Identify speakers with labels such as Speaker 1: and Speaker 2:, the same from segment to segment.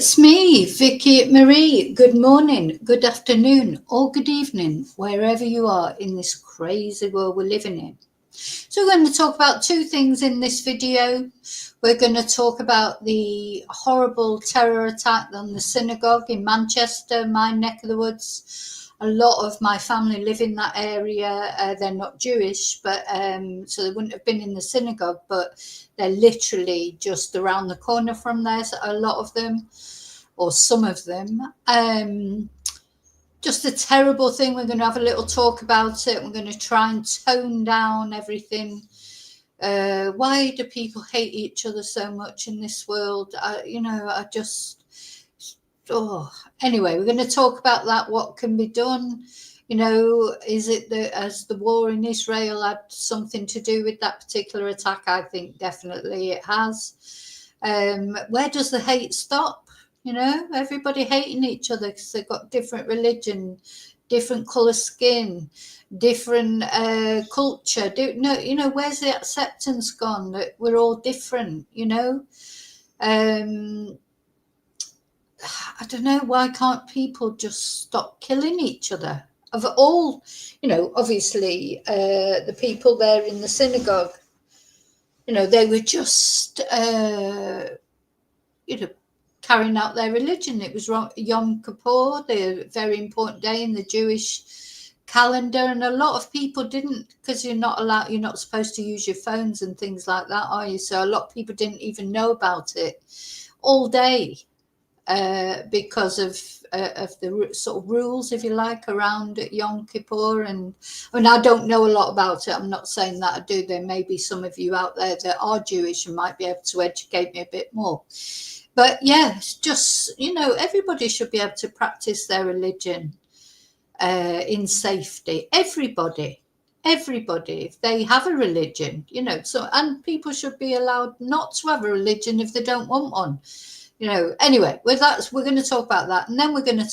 Speaker 1: It's me, Vicky Marie. Good morning, good afternoon, or good evening, wherever you are in this crazy world we're living in. So we're going to talk about two things in this video. We're going to talk about the horrible terror attack on the synagogue in Manchester, my neck of the woods. A lot of my family live in that area. They're not Jewish, but so they wouldn't have been in the synagogue, but they're literally just around the corner from there, so a lot of them, or some of them. Just a terrible thing. We're going to have a little talk about it. We're going to try and tone down everything. Why do people hate each other so much in this world? Anyway, we're going to talk about that. What can be done? Is it that as the war in Israel had something to do with that particular attack? I think definitely it has. Where does the hate stop? Everybody hating each other because they've got different religion, different colour skin, different culture. Where's the acceptance gone that we're all different? I don't know, why can't people just stop killing each other? Of all, obviously the people there in the synagogue, they were just, carrying out their religion. It was Yom Kippur, the very important day in the Jewish calendar, and a lot of people didn't, because you're not supposed to use your phones and things like that, are you? So a lot of people didn't even know about it all day. Because of the sort of rules, if you like, around Yom Kippur. And I don't know a lot about it. I'm not saying that I do. There may be some of you out there that are Jewish and might be able to educate me a bit more. But yeah, it's just, everybody should be able to practice their religion in safety. Everybody, if they have a religion, and people should be allowed not to have a religion if they don't want one. Anyway, we're going to talk about that. And then we're going to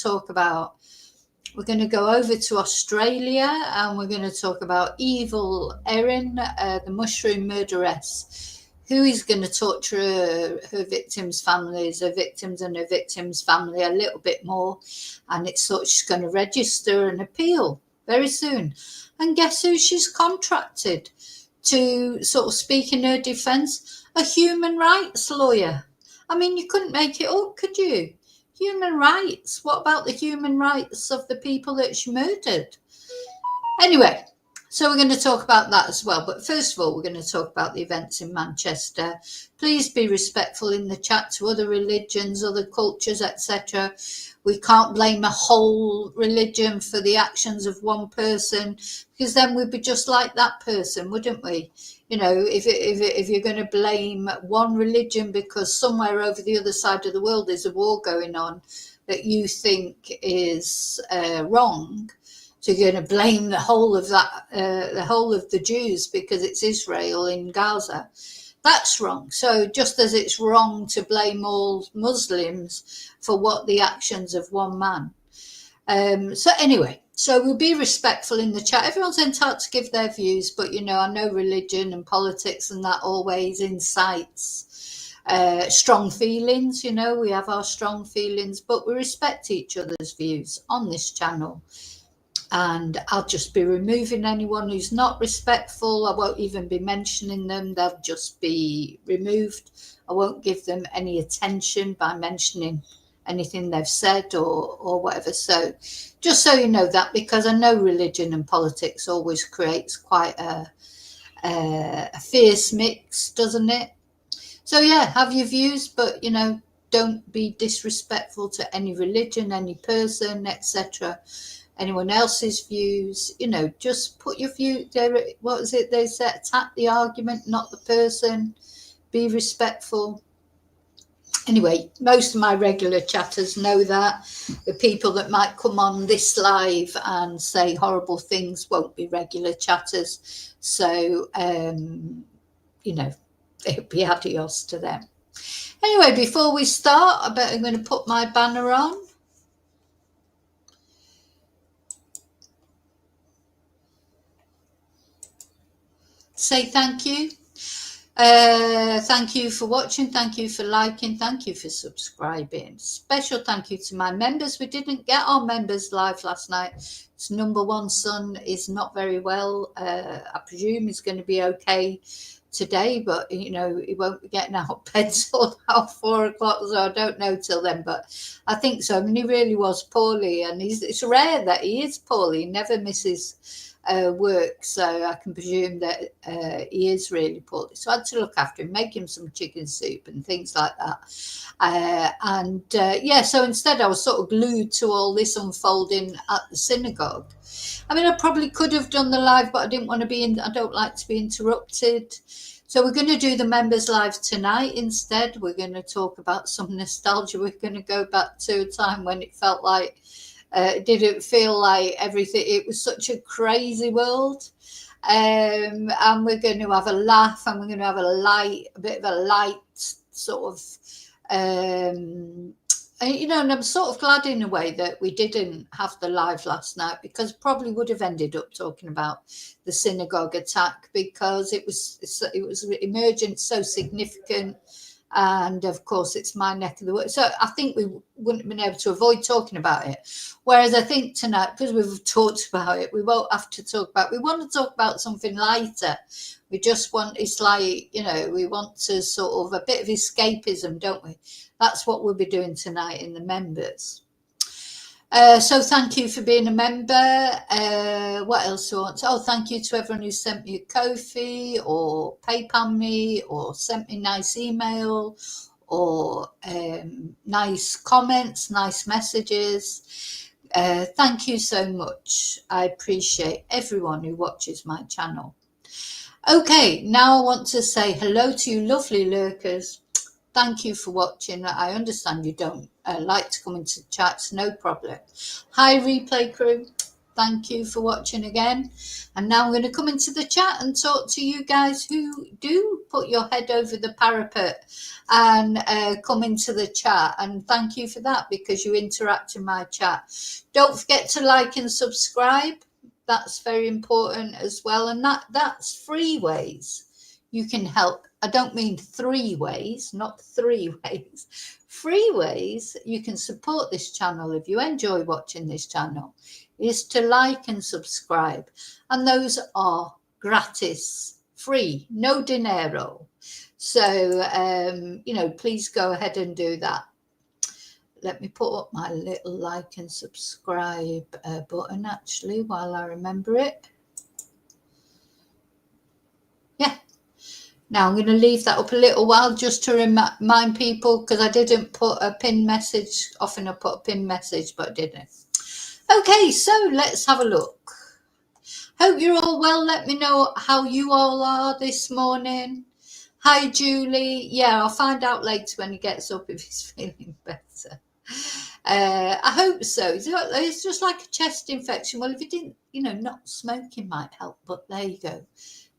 Speaker 1: go over to Australia, and we're going to talk about evil Erin, the mushroom murderess, who is going to torture her victims' families, her victims and her victims' family a little bit more. And it's sort of, she's going to register an appeal very soon. And guess who she's contracted to sort of speak in her defense? A human rights lawyer. I mean, you couldn't make it up, could you? Human rights. What about the human rights of the people that she murdered? Anyway, so we're going to talk about that as well. But first of all, we're going to talk about the events in Manchester. Please be respectful in the chat to other religions, other cultures, etc. We can't blame a whole religion for the actions of one person, because then we'd be just like that person, wouldn't we? If you're going to blame one religion because somewhere over the other side of the world there's a war going on that you think is wrong, so you're going to blame the whole of that, the whole of the Jews because it's Israel in Gaza. That's wrong. So just as it's wrong to blame all Muslims for what the actions of one man. So anyway, so we'll be respectful in the chat. Everyone's entitled to give their views, but I know religion and politics and that always incites strong feelings. We have our strong feelings, but we respect each other's views on this channel. And I'll just be removing anyone who's not respectful. I won't even be mentioning them. They'll just be removed. I won't give them any attention by mentioning anything they've said or whatever. So just so you know that, because I know religion and politics always creates quite a fierce mix, doesn't it? So yeah, have your views, but don't be disrespectful to any religion, any person, etc. Anyone else's views. Just put your view there. What was it they said? Attack the argument, not the person. Be respectful. Anyway, most of my regular chatters know that. The people that might come on this live and say horrible things won't be regular chatters. So, it'll be adios to them. Anyway, before we start, I'm going to put my banner on. Say thank you. Thank you for watching. Thank you for liking. Thank you for subscribing. Special thank you to my members. We didn't get our members live last night. His number one son is not very well. I presume he's going to be okay today, but you know, he won't be getting out of bed till about 4 o'clock, so I don't know till then, but I think so. I mean, he really was poorly, and it's rare that he is poorly. He never misses work, so I can presume that he is really poorly. So I had to look after him, make him some chicken soup and things like that. Yeah, so instead I was sort of glued to all this unfolding at the synagogue. I mean, I probably could have done the live, but I didn't want to be I don't like to be interrupted. So we're going to do the members live tonight instead. We're going to talk about some nostalgia. We're going to go back to a time when it felt like it didn't feel like everything. It was such a crazy world. And we're going to have a laugh, and we're going to have a bit of a light sort of, you know, and I'm sort of glad in a way that we didn't have the live last night, because probably would have ended up talking about the synagogue attack, because it was emergent, so significant. And of course, it's my neck of the woods. So I think we wouldn't have been able to avoid talking about it. Whereas I think tonight, because we've talked about it, we won't have to talk about it. We want to talk about something lighter. We just want, it's like, you know, we want to sort of a bit of escapism, don't we? That's what we'll be doing tonight in the members. So thank you for being a member. What else do I want? Oh, thank you to everyone who sent me a Ko-fi or PayPal me or sent me nice email or nice comments, nice messages. Thank you so much. I appreciate everyone who watches my channel. Okay, now I want to say hello to you lovely lurkers. Thank you for watching. I understand you don't like to come into chats, no problem. Hi, replay crew. Thank you for watching again. And now I'm going to come into the chat and talk to you guys who do put your head over the parapet and come into the chat. And thank you for that, because you interact in my chat. Don't forget to like and subscribe. That's very important as well. And that's 3 ways you can help. I don't mean 3 ways, not 3 ways. 3 ways you can support this channel if you enjoy watching this channel is to like and subscribe. And those are gratis, free, no dinero. So, you know, please go ahead and do that. Let me put up my little like and subscribe button actually while I remember it. Yeah. Now I'm going to leave that up a little while just to remind people, because I didn't put a pin message. Often I put a pin message, but I didn't. Okay, so let's have a look. Hope you're all well. Let me know how you all are this morning. Hi, Julie. Yeah, I'll find out later when he gets up if he's feeling better. I hope so. It's just like a chest infection. Well, if he didn't, you know, not smoking might help, but there you go.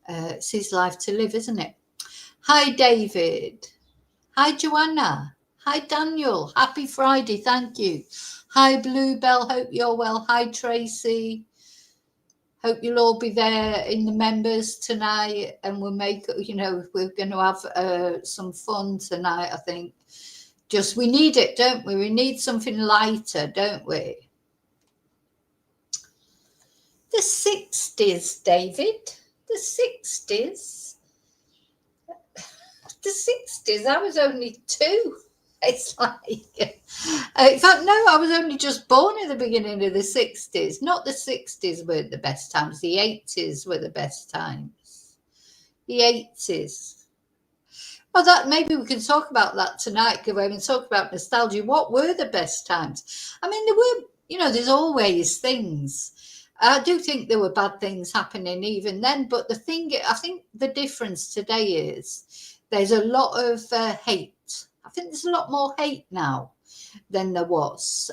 Speaker 1: It's his life to live, isn't it? Hi, David. Hi, Joanna. Hi, Daniel. Happy Friday. Thank you. Hi, Bluebell. Hope you're well. Hi, Tracy. Hope you'll all be there in the members tonight, and we'll make, you know, we're going to have some fun tonight, I think. Just, we need it, don't we? We need something lighter, don't we? The 60s, David. The 60s. The 60s. I was only 2. It's like, in fact, no, I was only just born at the beginning of the 60s. Not the 60s were the best times. The 80s were the best times. The 80s. Well, that maybe we can talk about that tonight, because we're going to talk about nostalgia. What were the best times? I mean, there were, you know, there's always things. I do think there were bad things happening even then, but the thing, I think the difference today is there's a lot of hate. I think there's a lot more hate now than there was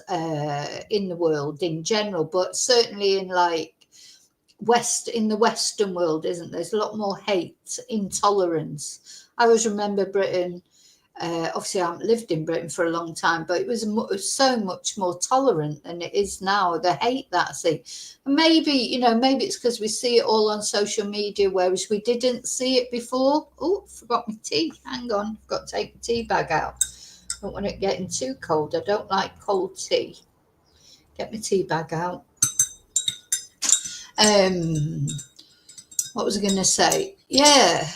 Speaker 1: in the world in general, but certainly in like in the Western world, isn't there? There's a lot more hate, intolerance. I always remember Britain Obviously, I haven't lived in Britain for a long time, but it was so much more tolerant than it is now. The hate that I see, and maybe maybe it's because we see it all on social media, whereas we didn't see it before. Oh, forgot my tea. Hang on, I've got to take the tea bag out. I don't want it getting too cold. I don't like cold tea. Get my tea bag out. What was I going to say? Yeah.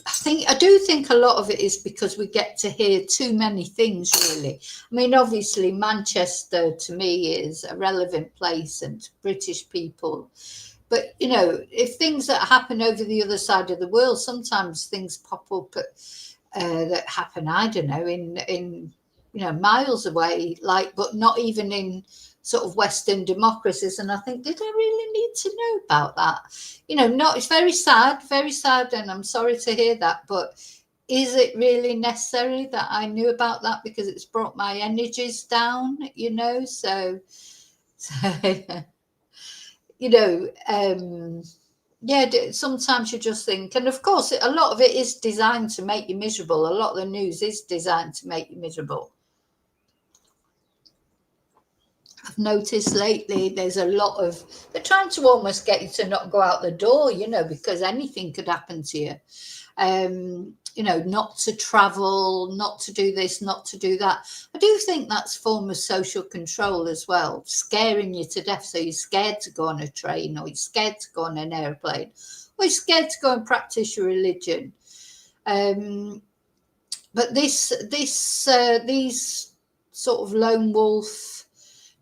Speaker 1: I do think a lot of it is because we get to hear too many things, really. I mean, obviously, Manchester to me is a relevant place and to British people. But, if things that happen over the other side of the world, sometimes things pop up that happen, I don't know, in miles away, but not even in sort of Western democracies. And I think, did I really need to know about that? It's very sad, and I'm sorry to hear that, but is it really necessary that I knew about that because it's brought my energies down, so sometimes you just think, and of course a lot of it is designed to make you miserable. A lot of the news is designed to make you miserable. I've noticed lately there's a lot of, they're trying to almost get you to not go out the door, because anything could happen to you. Not to travel, not to do this, not to do that. I do think that's a form of social control as well, scaring you to death. So you're scared to go on a train, or you're scared to go on an airplane, or you're scared to go and practice your religion. But these sort of lone wolf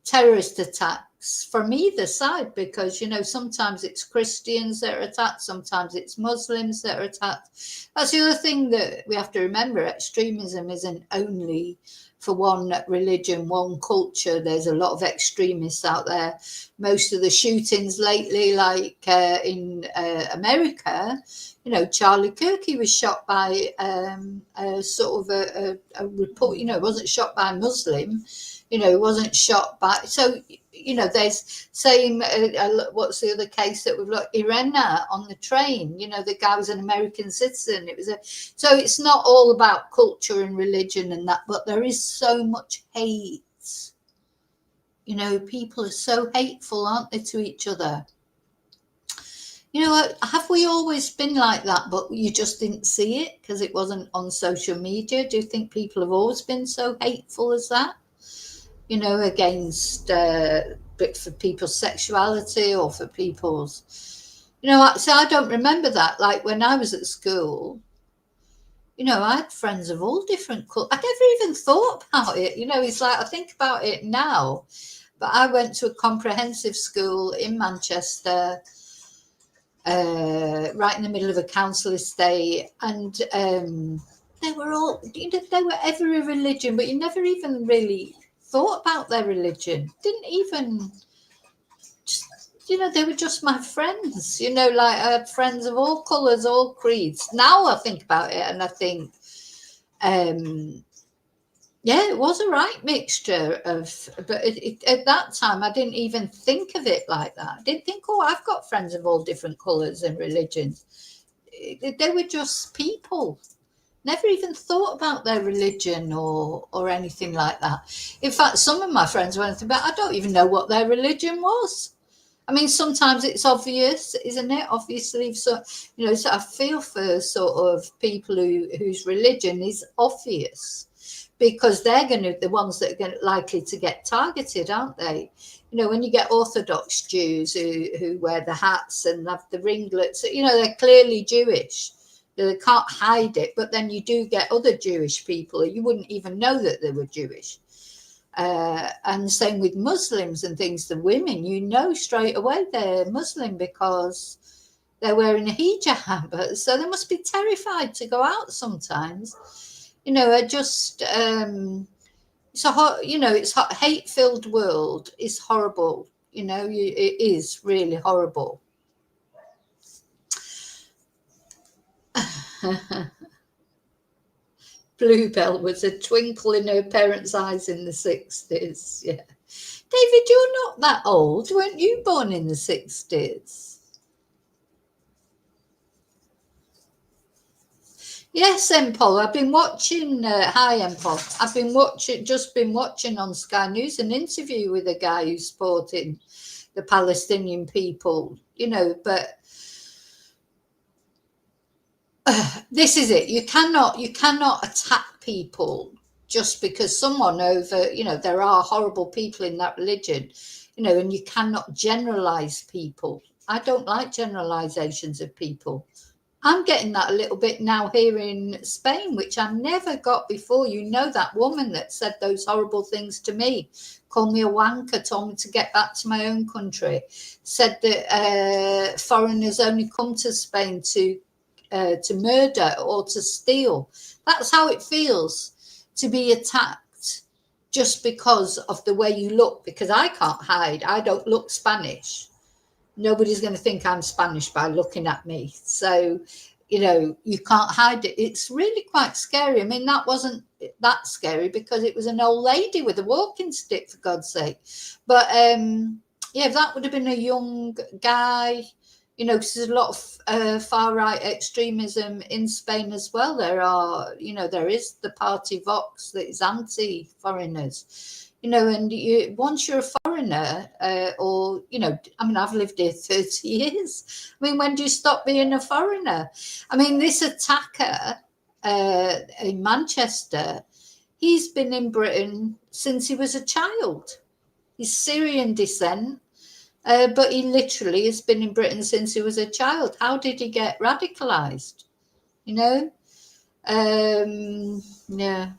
Speaker 1: terrorist attacks from either side, because sometimes it's Christians that are attacked, sometimes it's Muslims that are attacked. That's the other thing that we have to remember. Extremism isn't only for one religion, one culture. There's a lot of extremists out there. Most of the shootings lately, like in America, Charlie Kirk, he was shot by a sort of a report, it wasn't shot by a Muslim, it wasn't shot by, so, there's same, what's the other case that we've looked, Erin on the train, the guy was an American citizen. So it's not all about culture and religion and that, but there is so much hate. People are so hateful, aren't they, to each other? Have we always been like that, but you just didn't see it because it wasn't on social media? Do you think people have always been so hateful as that? Against for people's sexuality or for people's, so I don't remember that. Like when I was at school, I had friends of all different cultures. I never even thought about it. It's like I think about it now, but I went to a comprehensive school in Manchester, right in the middle of a council estate, and they were all, they were every religion, but you never even really thought about their religion. Didn't even, just, they were just my friends. Like I had friends of all colours, all creeds. Now I think about it and I think, it was a right mixture of, but at that time I didn't even think of it like that. I didn't think, I've got friends of all different colours and religions. They were just people. Never even thought about their religion or anything like that. In fact, some of my friends went about, I don't even know what their religion was. I mean, sometimes it's obvious, isn't it? Obviously, so so I feel for sort of people whose religion is obvious, because they're the ones that are likely to get targeted, aren't they? When you get Orthodox Jews who wear the hats and have the ringlets, they're clearly Jewish. They can't hide it, but then you do get other Jewish people, you wouldn't even know that they were Jewish. And same with Muslims and things. The women, straight away they're Muslim because they're wearing a hijab. So they must be terrified to go out sometimes. Just it's a hate-filled world. It's horrible. It is really horrible. Bluebell was a twinkle in her parents' eyes in the 60s. Yeah. David, you're not that old. Weren't you born in the 60s? Yes, Paul. I've been watching. Hi, Paul. I've been watching on Sky News an interview with a guy who's supporting the Palestinian people. You know, but this is it. You cannot attack people just because someone over. You know, there are horrible people in that religion. You know, and you cannot generalize people. I don't like generalizations of people. I'm getting that a little bit now here in Spain, which I never got before. You know, that woman that said those horrible things to me, called me a wanker, told me to get back to my own country, said that foreigners only come to Spain to murder or to steal. That's how it feels to be attacked just because of the way you look, because I can't hide. I don't look Spanish. Nobody's going to think I'm Spanish by looking at me. So, you know, you can't hide it. It's really quite scary. I mean, that wasn't that scary because it was an old lady with a walking stick, for God's sake. But yeah, if that would have been a young guy, you know, because there's a lot of far-right extremism in Spain as well. There are, you know, there is the party Vox that is anti-foreigners. You know, and once you're a foreigner, or, you know, I mean, I've lived here 30 years. I mean, when do you stop being a foreigner? I mean, this attacker in Manchester, he's been in Britain since he was a child. He's Syrian descent, but he literally has been in Britain since he was a child. How did he get radicalized? You know? Yeah.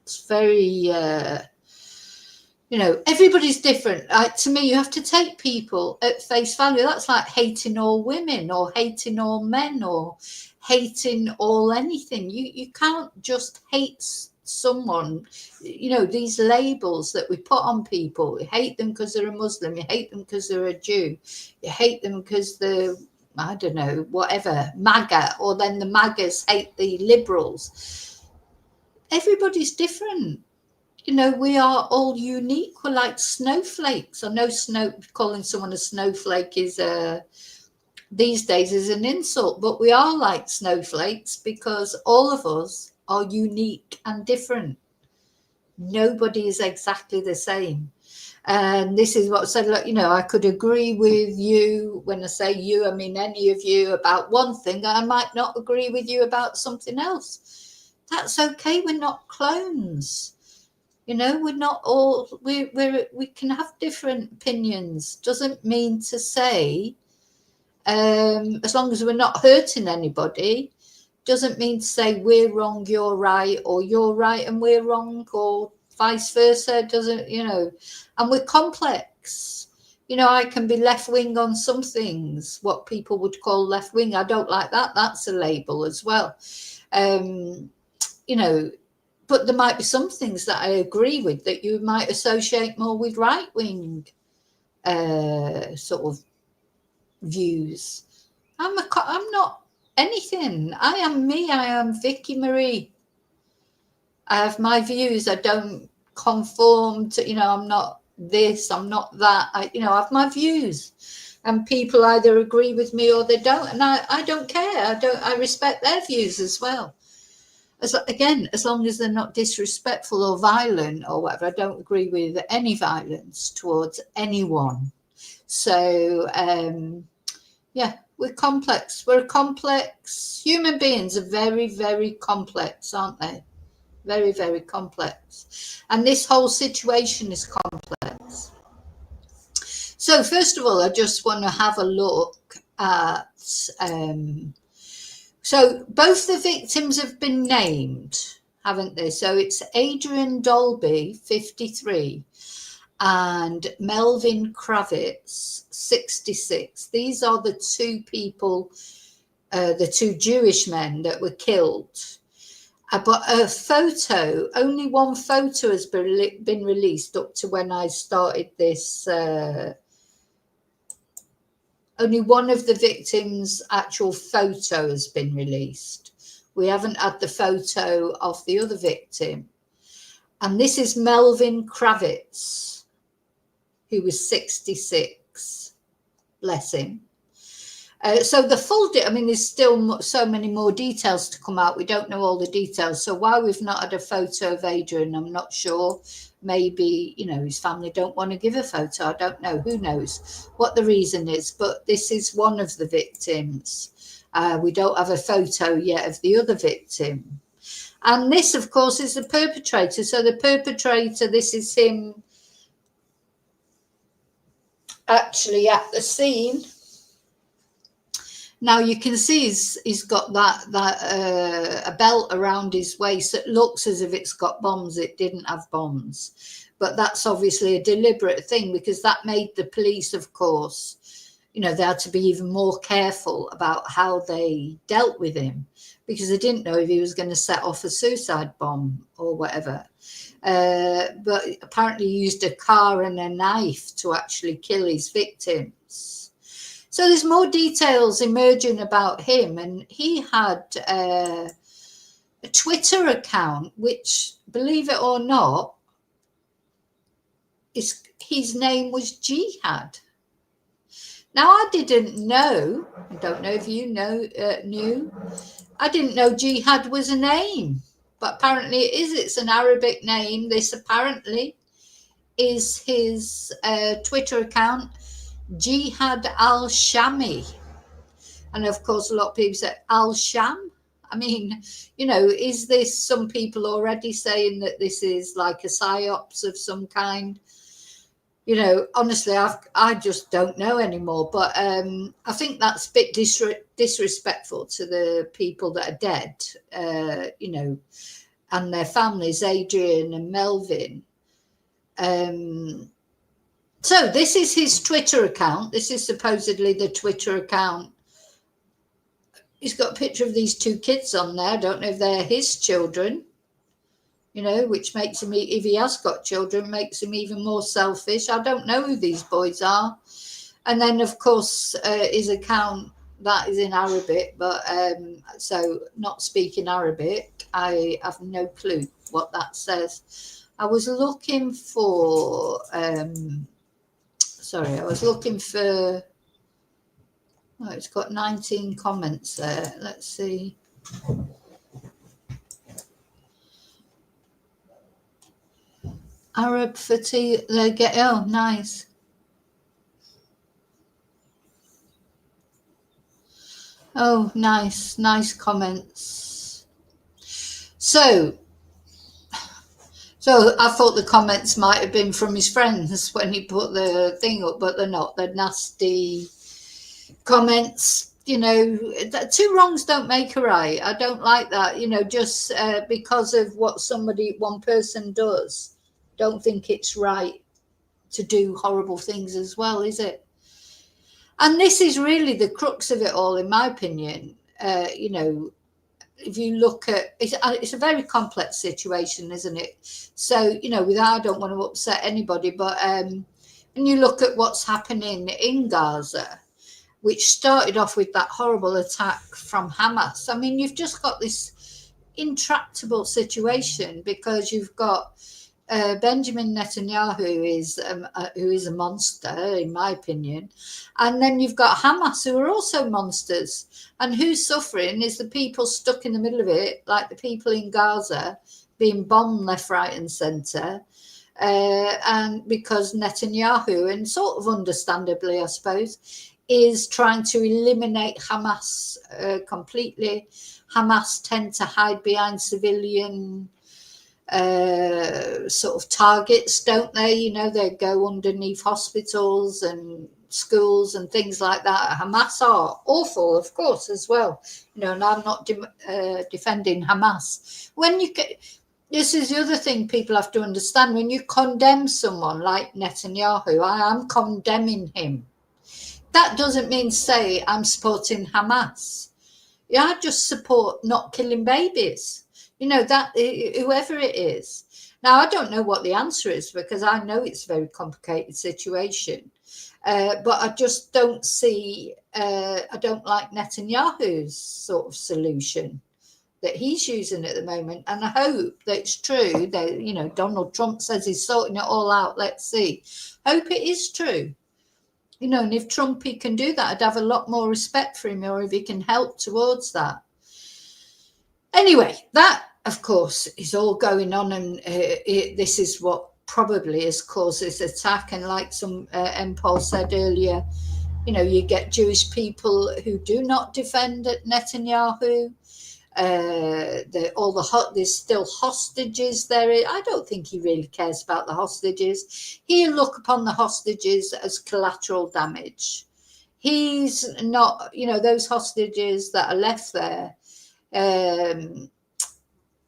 Speaker 1: It's very... you know, everybody's different. To me, you have to take people at face value. That's like hating all women or hating all men or hating all anything. You can't just hate someone. You know, these labels that we put on people. You hate them because they're a Muslim. You hate them because they're a Jew. You hate them because they're, I don't know, whatever, MAGA, or then the MAGAs hate the liberals. Everybody's different. You know, we are all unique. We're like snowflakes. I know calling someone a snowflake is these days is an insult, but we are like snowflakes because all of us are unique and different. Nobody is exactly the same. And this is what I said, look, you know, I could agree with you. When I say you, I mean any of you about one thing. I might not agree with you about something else. That's okay. We're not clones. You know, we're not all, we can have different opinions. Doesn't mean to say, as long as we're not hurting anybody, doesn't mean to say we're wrong, you're right, or you're right and we're wrong, or vice versa. Doesn't, you know, and we're complex. You know, I can be left wing on some things, what people would call left wing. I don't like that. That's a label as well. You know, but there might be some things that I agree with that you might associate more with right-wing sort of views. I'm not anything. I am me. I am Vicky Marie. I have my views. I don't conform to, you know, I'm not this, I'm not that. I have my views. And people either agree with me or they don't. And I don't care. I respect their views as well. As long as they're not disrespectful or violent or whatever. I don't agree with any violence towards anyone. So, yeah, we're complex. We're complex. Human beings are very, very complex, aren't they? Very, very complex. And this whole situation is complex. So, first of all, I just want to have a look at... So both the victims have been named, haven't they? So it's Adrian Daulby, 53, and Melvin Cravitz, 66. These are the two people, the two Jewish men that were killed. But a photo, only one photo has been released up to when I started this. Only one of the victims' actual photo has been released. We haven't had the photo of the other victim. And this is Melvin Cravitz, who was 66. Bless him. So the full, I mean, there's still so many more details to come out. We don't know all the details. So why we've not had a photo of Adrian, I'm not sure. Maybe, you know, his family don't want to give a photo. I don't know. Who knows what the reason is? But this is one of the victims. We don't have a photo yet of the other victim. And this, of course, is the perpetrator. So the perpetrator, this is him actually at the scene. Now you can see he's got that a belt around his waist that looks as if it's got bombs. It didn't have bombs, but that's obviously a deliberate thing, because that made the police, of course, you know, they had to be even more careful about how they dealt with him, because they didn't know if he was going to set off a suicide bomb or whatever. But apparently he used a car and a knife to actually kill his victims. So there's more details emerging about him, and he had a Twitter account, which, believe it or not, his name was Jihad. Now, I didn't know, I don't know if you knew, I didn't know Jihad was a name, but apparently it is. It's an Arabic name. This apparently is his Twitter account, Jihad Al Shamie. And of course, a lot of people say Al Sham. I mean, you know, is this some people already saying that this is like a psyops of some kind? You know, honestly, I just don't know anymore. But I think that's a bit disrespectful to the people that are dead, you know, and their families, Adrian and Melvin. So this is his Twitter account. This is supposedly the Twitter account. He's got a picture of these two kids on there. I don't know if they're his children, you know, which makes him, if he has got children, makes him even more selfish. I don't know who these boys are. And then, of course, his account, that is in Arabic, but so not speaking Arabic, I have no clue what that says. I was looking for... Sorry, I was looking for, oh, it's got 19 comments there. Let's see. Arab fatigue, oh, nice. Oh, nice comments. So I thought the comments might have been from his friends when he put the thing up, but they're not. They're nasty comments. You know, two wrongs don't make a right. I don't like that. You know, just because of what one person does, don't think it's right to do horrible things as well, is it? And this is really the crux of it all, in my opinion. You know, if you look at it's a very complex situation, isn't it? So, you know, I don't want to upset anybody, but when you look at what's happening in Gaza, which started off with that horrible attack from Hamas, I mean, you've just got this intractable situation, because you've got Benjamin Netanyahu, who is a monster, in my opinion. And then you've got Hamas, who are also monsters. And who's suffering is the people stuck in the middle of it, like the people in Gaza being bombed left, right and centre. And because Netanyahu, and sort of understandably, I suppose, is trying to eliminate Hamas completely. Hamas tend to hide behind civilian sort of targets, don't they? You know, they go underneath hospitals and schools and things like that. Hamas are awful, of course, as well. You know, and I'm not defending Hamas. This is the other thing people have to understand. When you condemn someone like Netanyahu, I am condemning him. That doesn't mean say I'm supporting Hamas. Yeah, I just support not killing babies. You know, that whoever it is. Now, I don't know what the answer is, because I know it's a very complicated situation. But I just don't see, I don't like Netanyahu's sort of solution that he's using at the moment. And I hope that it's true that, you know, Donald Trump says he's sorting it all out. Let's see. Hope it is true. You know, and if Trumpy can do that, I'd have a lot more respect for him, or if he can help towards that. Anyway, that, of course, is all going on, and this is what probably has caused this attack. And like some Paul said earlier, you know, you get Jewish people who do not defend Netanyahu. There's still hostages there. I don't think he really cares about the hostages. He'll look upon the hostages as collateral damage. He's not, you know, those hostages that are left there.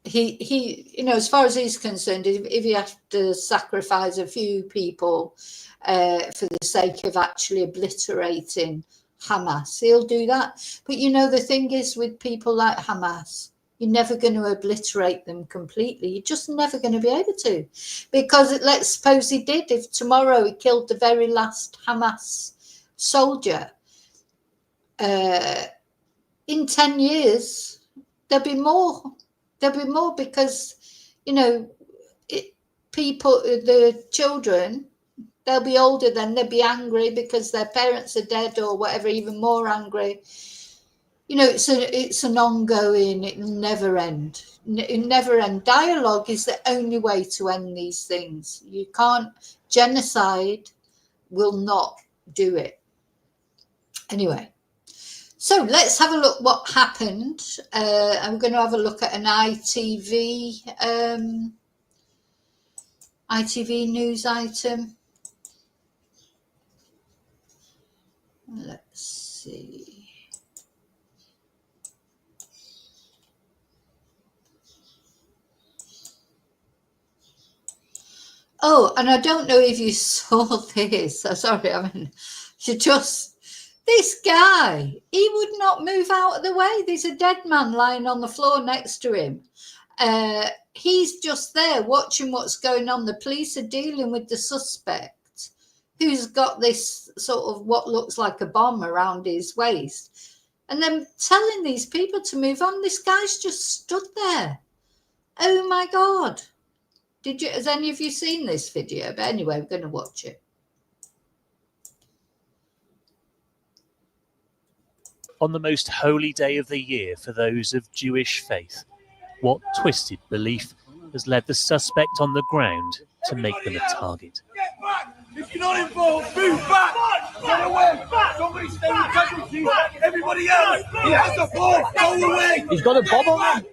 Speaker 1: He, you know, as far as he's concerned, if he has to sacrifice a few people for the sake of actually obliterating Hamas, he'll do that. But you know, the thing is with people like Hamas, you're never going to obliterate them completely. You're just never going to be able to, because let's suppose he did. If tomorrow he killed the very last Hamas soldier, in 10 years there'll be more. There'll be more, because, you know, the children, they'll be older then, they'll be angry because their parents are dead or whatever, even more angry. You know, it's an ongoing, it'll never end. It'll never end. Dialogue is the only way to end these things. You can't, genocide will not do it. Anyway, so let's have a look what happened. I'm going to have a look at an ITV news item. Let's see. Oh, and I don't know if you saw this. Sorry, I mean, this guy, he would not move out of the way. There's a dead man lying on the floor next to him. He's just there watching what's going on. The police are dealing with the suspect, who's got this sort of what looks like a bomb around his waist, and then telling these people to move on. This guy's just stood there. Oh my God. Has any of you seen this video? But anyway, we're going to watch it.
Speaker 2: On the most holy day of the year for those of Jewish faith, what twisted belief has led the suspect on the ground to make them a target?
Speaker 3: Get back! If you're not involved, move back! Get away! Somebody stay with casualties! Everybody else! He has the ball! Go away!
Speaker 4: He's got a bomb on him!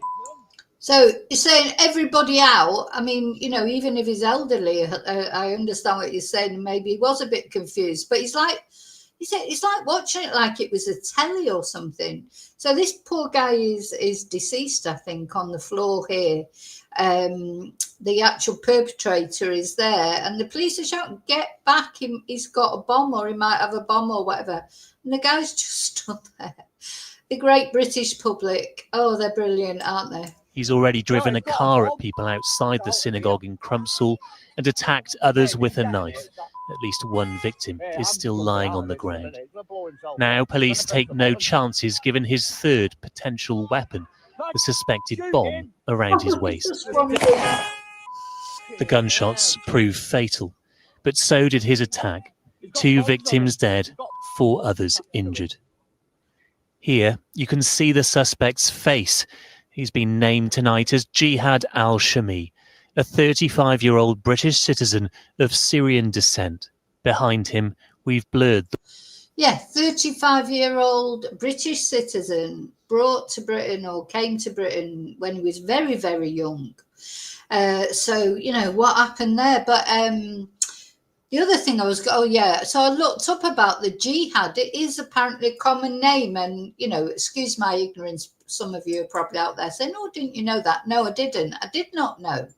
Speaker 1: So he's saying everybody out. I mean, you know, even if he's elderly, I understand what you're saying. Maybe he was a bit confused, but he's like, he said, it's like watching it like it was a telly or something. So this poor guy is deceased, I think, on the floor here. The actual perpetrator is there, and the police are shouting, "Get back! He's got a bomb, or he might have a bomb, or whatever." And the guy's just stood there. The great British public, oh, they're brilliant, aren't they?
Speaker 2: He's already driven a car at people outside the synagogue in Crumpsall and attacked others with a knife. At least one victim is still lying on the ground. Now police take no chances given his third potential weapon, the suspected bomb around his waist. The gunshots proved fatal, but so did his attack. 2 victims dead, 4 others injured. Here you can see the suspect's face. He's been named tonight as Jihad Al Shamie, a 35-year-old British citizen of Syrian descent. Behind him, we've blurred the...
Speaker 1: Yeah, 35-year-old British citizen brought to Britain or came to Britain when he was very, very young. So, you know, what happened there? But the other thing so I looked up about the jihad. It is apparently a common name, and, you know, excuse my ignorance, some of you are probably out there saying, "Oh, didn't you know that?" No, I didn't. I did not know.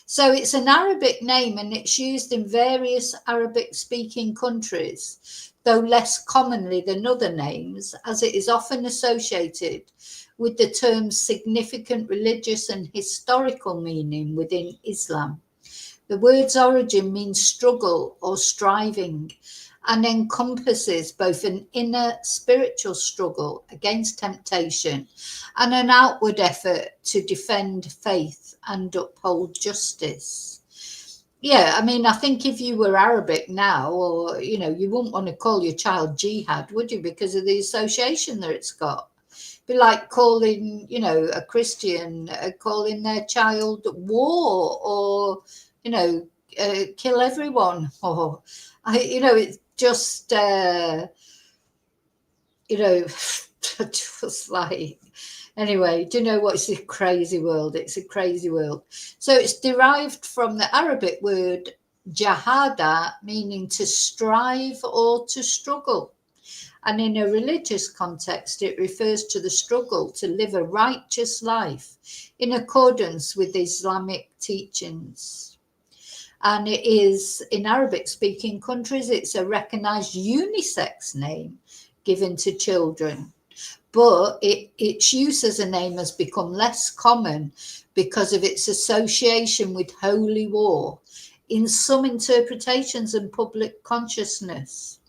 Speaker 1: So it's an Arabic name, and it's used in various Arabic-speaking countries, though less commonly than other names, as it is often associated with the term's significant religious and historical meaning within Islam. The word's origin means struggle or striving, and encompasses both an inner spiritual struggle against temptation and an outward effort to defend faith and uphold justice. Yeah, I mean, I think if you were Arabic now, or, you know, you wouldn't want to call your child Jihad, would you? Because of the association that it's got. Be like calling, you know, a Christian, calling their child war, or, you know, kill everyone. Or, you know, it's just, you know, just like, anyway, do you know what? It's a crazy world. It's a crazy world. So it's derived from the Arabic word jahada, meaning to strive or to struggle. And in a religious context, it refers to the struggle to live a righteous life in accordance with Islamic teachings. And it is, in Arabic-speaking countries, it's a recognized unisex name given to children. But its use as a name has become less common because of its association with holy war in some interpretations and public consciousness.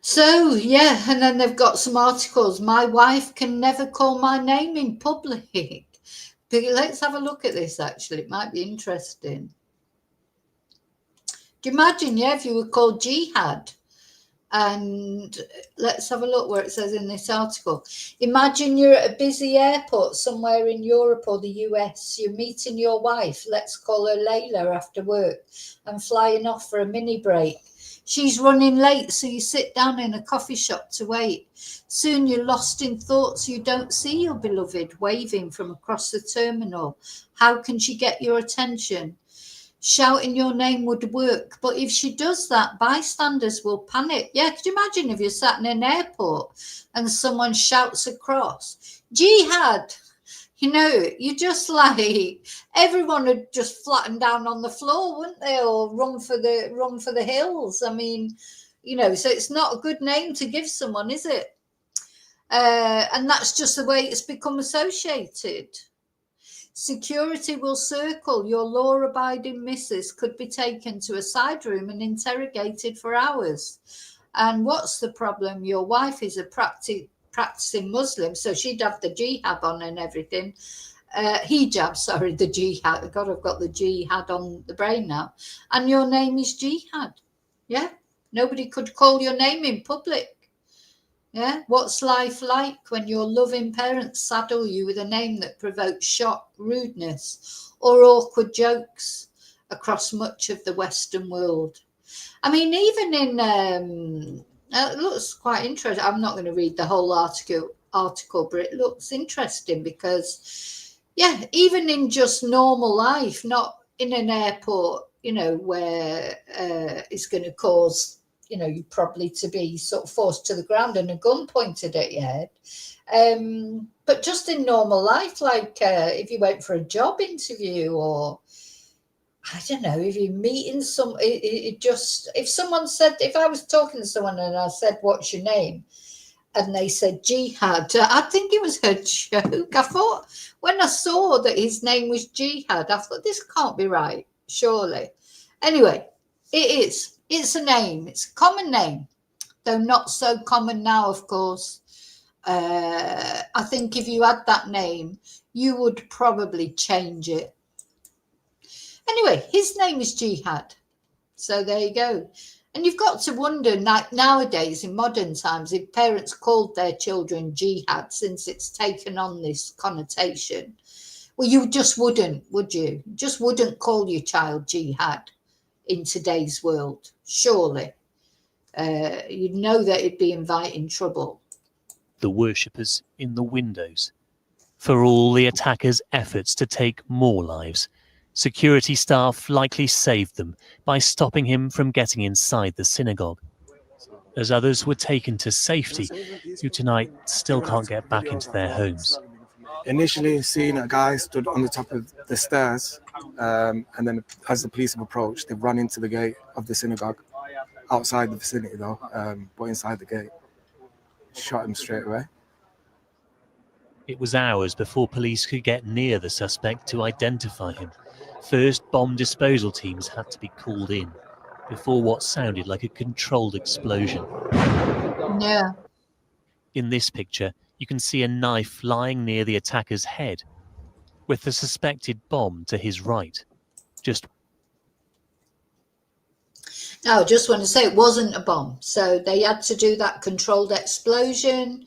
Speaker 1: So, yeah, and then they've got some articles. My wife can never call my name in public. But let's have a look at this, actually. It might be interesting. Do you imagine, yeah, if you were called Jihad? And let's have a look where it says in this article. Imagine you're at a busy airport somewhere in Europe or the US. You're meeting your wife, let's call her Layla, after work, and flying off for a mini break. She's running late, so you sit down in a coffee shop to wait. Soon you're lost in thoughts. You don't see your beloved waving from across the terminal. How can she get your attention? Shouting your name would work, but if she does that, bystanders will panic. Yeah, could you imagine if you're sat in an airport and someone shouts across, Jihad? You know, you just like, everyone would just flatten down on the floor, wouldn't they, or run for the hills. I mean, you know, so it's not a good name to give someone, is it? And that's just the way it's become associated. Security will circle. Your law-abiding missus could be taken to a side room and interrogated for hours. And what's the problem? Your wife is a practicing Muslim, so she'd have the jihad on and everything. Hijab, sorry, the jihad. God, I've got the jihad on the brain now. And your name is Jihad. Yeah, nobody could call your name in public. Yeah, what's life like when your loving parents saddle you with a name that provokes shock, rudeness, or awkward jokes across much of the Western world? I mean, even in it looks quite interesting. I'm not going to read the whole article, but it looks interesting because, yeah, even in just normal life, not in an airport, you know, where it's going to cause, you know, you probably to be sort of forced to the ground and a gun pointed at your head. But just in normal life, like if you went for a job interview, or I don't know, if you're meeting if someone said, if I was talking to someone and I said, what's your name? And they said Jihad, I think it was a joke. I thought, when I saw that his name was Jihad, I thought, this can't be right, surely. Anyway, it is. It's a name. It's a common name, though not so common now, of course. I think if you had that name, you would probably change it. Anyway, his name is Jihad. So there you go. And you've got to wonder, nowadays, in modern times, if parents called their children Jihad, since it's taken on this connotation. Well, you just wouldn't, would you? Just wouldn't call your child Jihad in today's world, surely. You'd know that it'd be inviting trouble.
Speaker 2: The worshippers in the windows. For all the attackers' efforts to take more lives, security staff likely saved them by stopping him from getting inside the synagogue. As others were taken to safety, who tonight still can't get back into their homes.
Speaker 4: Initially, seeing a guy stood on the top of the stairs, and then as the police have approached, they've run into the gate of the synagogue, outside the vicinity though, but inside the gate. Shot him straight away.
Speaker 2: It was hours before police could get near the suspect to identify him. First, bomb disposal teams had to be called in before what sounded like a controlled explosion.
Speaker 1: Yeah.
Speaker 2: In this picture, you can see a knife lying near the attacker's head. with the suspected bomb to his right.
Speaker 1: Now, I just want to say it wasn't a bomb. So they had to do that controlled explosion.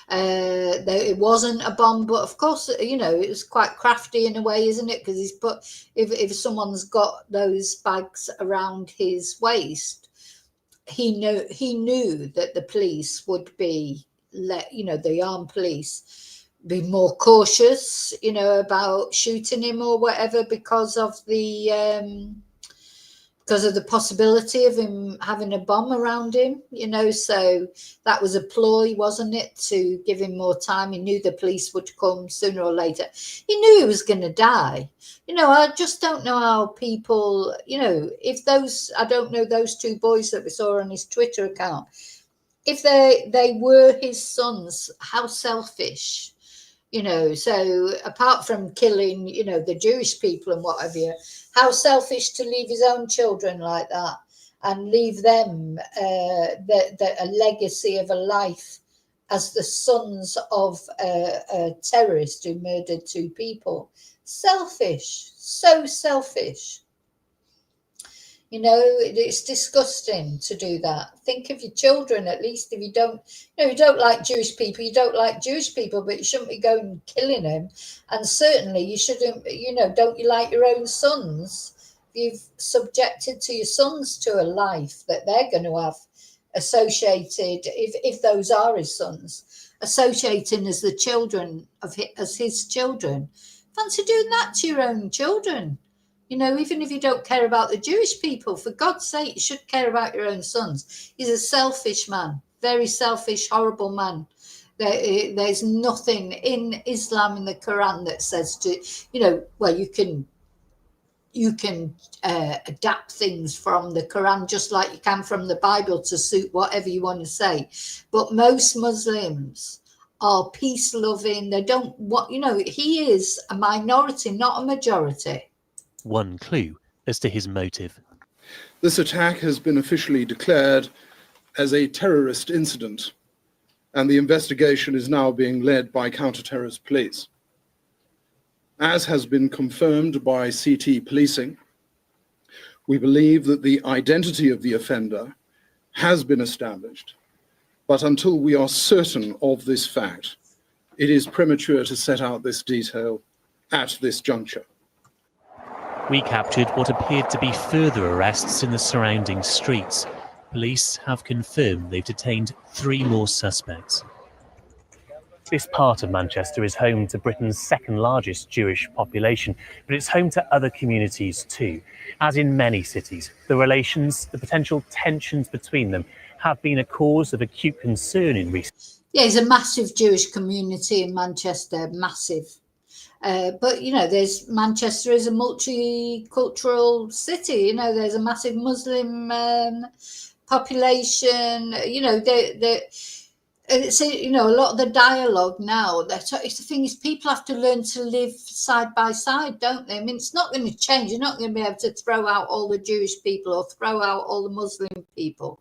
Speaker 1: It wasn't a bomb, but of course, it was quite crafty in a way, isn't it? Because he's put, if someone's got those bags around his waist, he knew that the police would be the armed police be more cautious, about shooting him or whatever because of the possibility of him having a bomb around him, so that was a ploy, wasn't it, to give him more time. He knew the police would come sooner or later. He knew he was going to die. I just don't know how people, if I don't know those two boys that we saw on his Twitter account, if they were his sons, how selfish. So apart from killing, the Jewish people and what have you, how selfish to leave his own children like that and leave them a legacy of a life as the sons of a terrorist who murdered two people. Selfish, so selfish. It's disgusting to do that. Think of your children, at least. If you don't, you don't like Jewish people, you don't like Jewish people, but you shouldn't be going and killing them. And certainly you shouldn't, don't you like your own sons? You've subjected to your sons to a life that they're going to have associated, if those are his sons, associating as the children as his children. Fancy doing that to your own children. Even if you don't care about the Jewish people, for God's sake, you should care about your own sons. He's a selfish man, very selfish, horrible man. There's nothing in Islam, in the Quran, that says you can adapt things from the Quran just like you can from the Bible to suit whatever you want to say. But most Muslims are peace-loving. They don't he is a minority, not a majority.
Speaker 2: One clue as to his motive.
Speaker 5: This attack has been officially declared as a terrorist incident, and the investigation is now being led by counter-terrorist police. As has been confirmed by CT policing, we believe that the identity of the offender has been established, but until we are certain of this fact, it is premature to set out this detail at this juncture.
Speaker 2: We captured what appeared to be further arrests in the surrounding streets. Police have confirmed they've detained 3 more suspects. This part of Manchester is home to Britain's second largest Jewish population, but it's home to other communities too. As in many cities, the potential tensions between them have been a cause of acute concern in recent years.
Speaker 1: Yeah, there's a massive Jewish community in Manchester, massive. But, Manchester is a multicultural city. There's a massive Muslim population. A lot of the dialogue now, the thing is, people have to learn to live side by side, don't they? I mean, it's not going to change. You're not going to be able to throw out all the Jewish people or throw out all the Muslim people.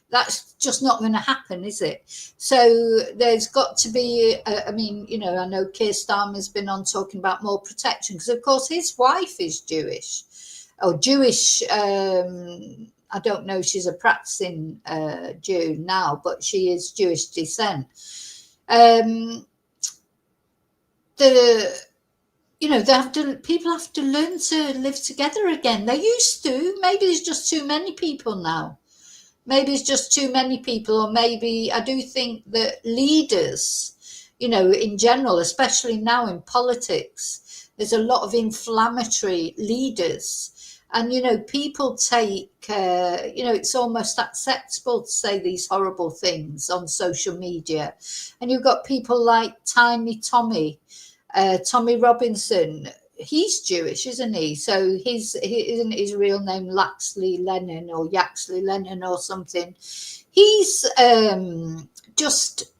Speaker 1: That's just not going to happen, is it? So there's got to be, I know Keir Starmer's been on talking about more protection because, of course, his wife is Jewish. Or Jewish, I don't know, she's a practicing Jew now, but she is Jewish descent. People have to learn to live together again. They used to. Maybe there's just too many people now. Maybe it's just too many people, or maybe I do think that leaders, in general, especially now in politics, there's a lot of inflammatory leaders. And, people take, it's almost acceptable to say these horrible things on social media. And you've got people like Tiny Tommy Robinson. He's Jewish, isn't he? So isn't his real name Laxley Lennon or Yaxley Lennon or something? He's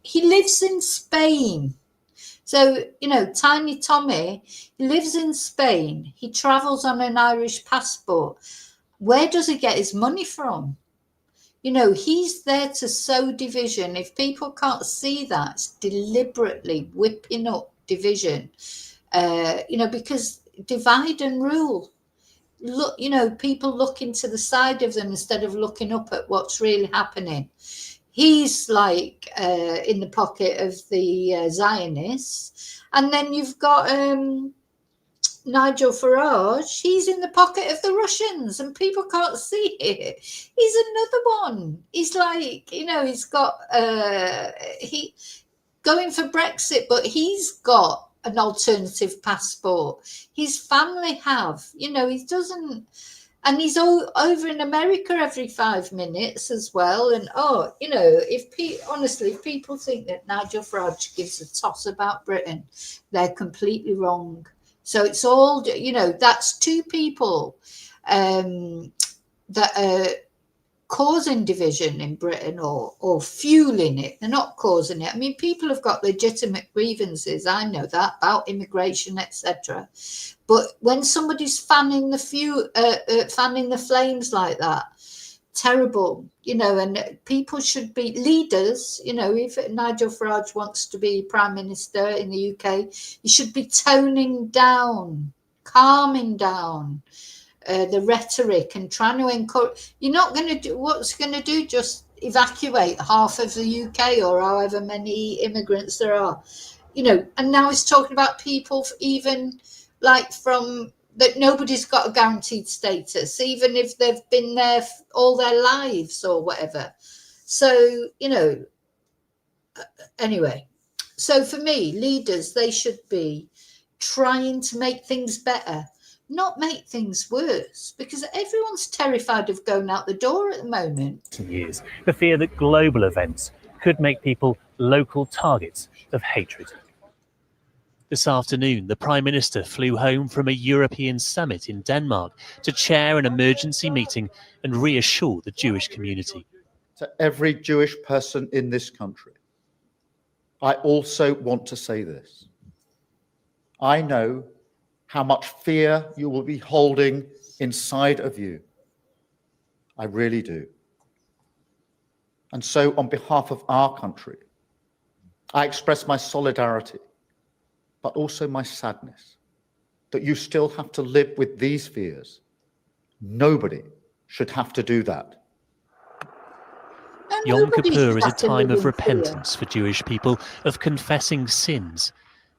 Speaker 1: he lives in Spain. So, Tiny Tommy, he lives in Spain. He travels on an Irish passport. Where does he get his money from? He's there to sow division. If people can't see that, it's deliberately whipping up division. because divide and rule. Look, people look into the side of them instead of looking up at what's really happening. He's like in the pocket of the Zionists, and then you've got Nigel Farage. He's in the pocket of the Russians, and people can't see it. He's another one. He's like, he's got he going for Brexit, but he's got an alternative passport. His family have, he doesn't, and he's all over in America every 5 minutes as well. And if people think that Nigel Farage gives a toss about Britain, they're completely wrong. So it's all, that's two people that are causing division in Britain or fueling it. They're not causing it. I mean, people have got legitimate grievances. I know that, about immigration, etc. But when somebody's fanning the flames like that, terrible, and people should be leaders. If Nigel Farage wants to be Prime Minister in the UK, he should be toning down, calming down the rhetoric and trying to encourage. You're not going to do what's going to do, just evacuate half of the UK or however many immigrants there are, and now he's talking about people even like from that nobody's got a guaranteed status, even if they've been there all their lives or whatever. So, anyway, so for me, leaders, they should be trying to make things better, not make things worse, because everyone's terrified of going out the door at the moment.
Speaker 2: Years, the fear that global events could make people local targets of hatred. This afternoon, the Prime Minister flew home from a European summit in Denmark to chair an emergency meeting and reassure the Jewish community.
Speaker 6: To every Jewish person in this country, I also want to say this. I know how much fear you will be holding inside of you. I really do. And so on behalf of our country, I express my solidarity, but also my sadness that you still have to live with these fears. Nobody should have to do that.
Speaker 2: Yom Kippur is a time of repentance for Jewish people, of confessing sins.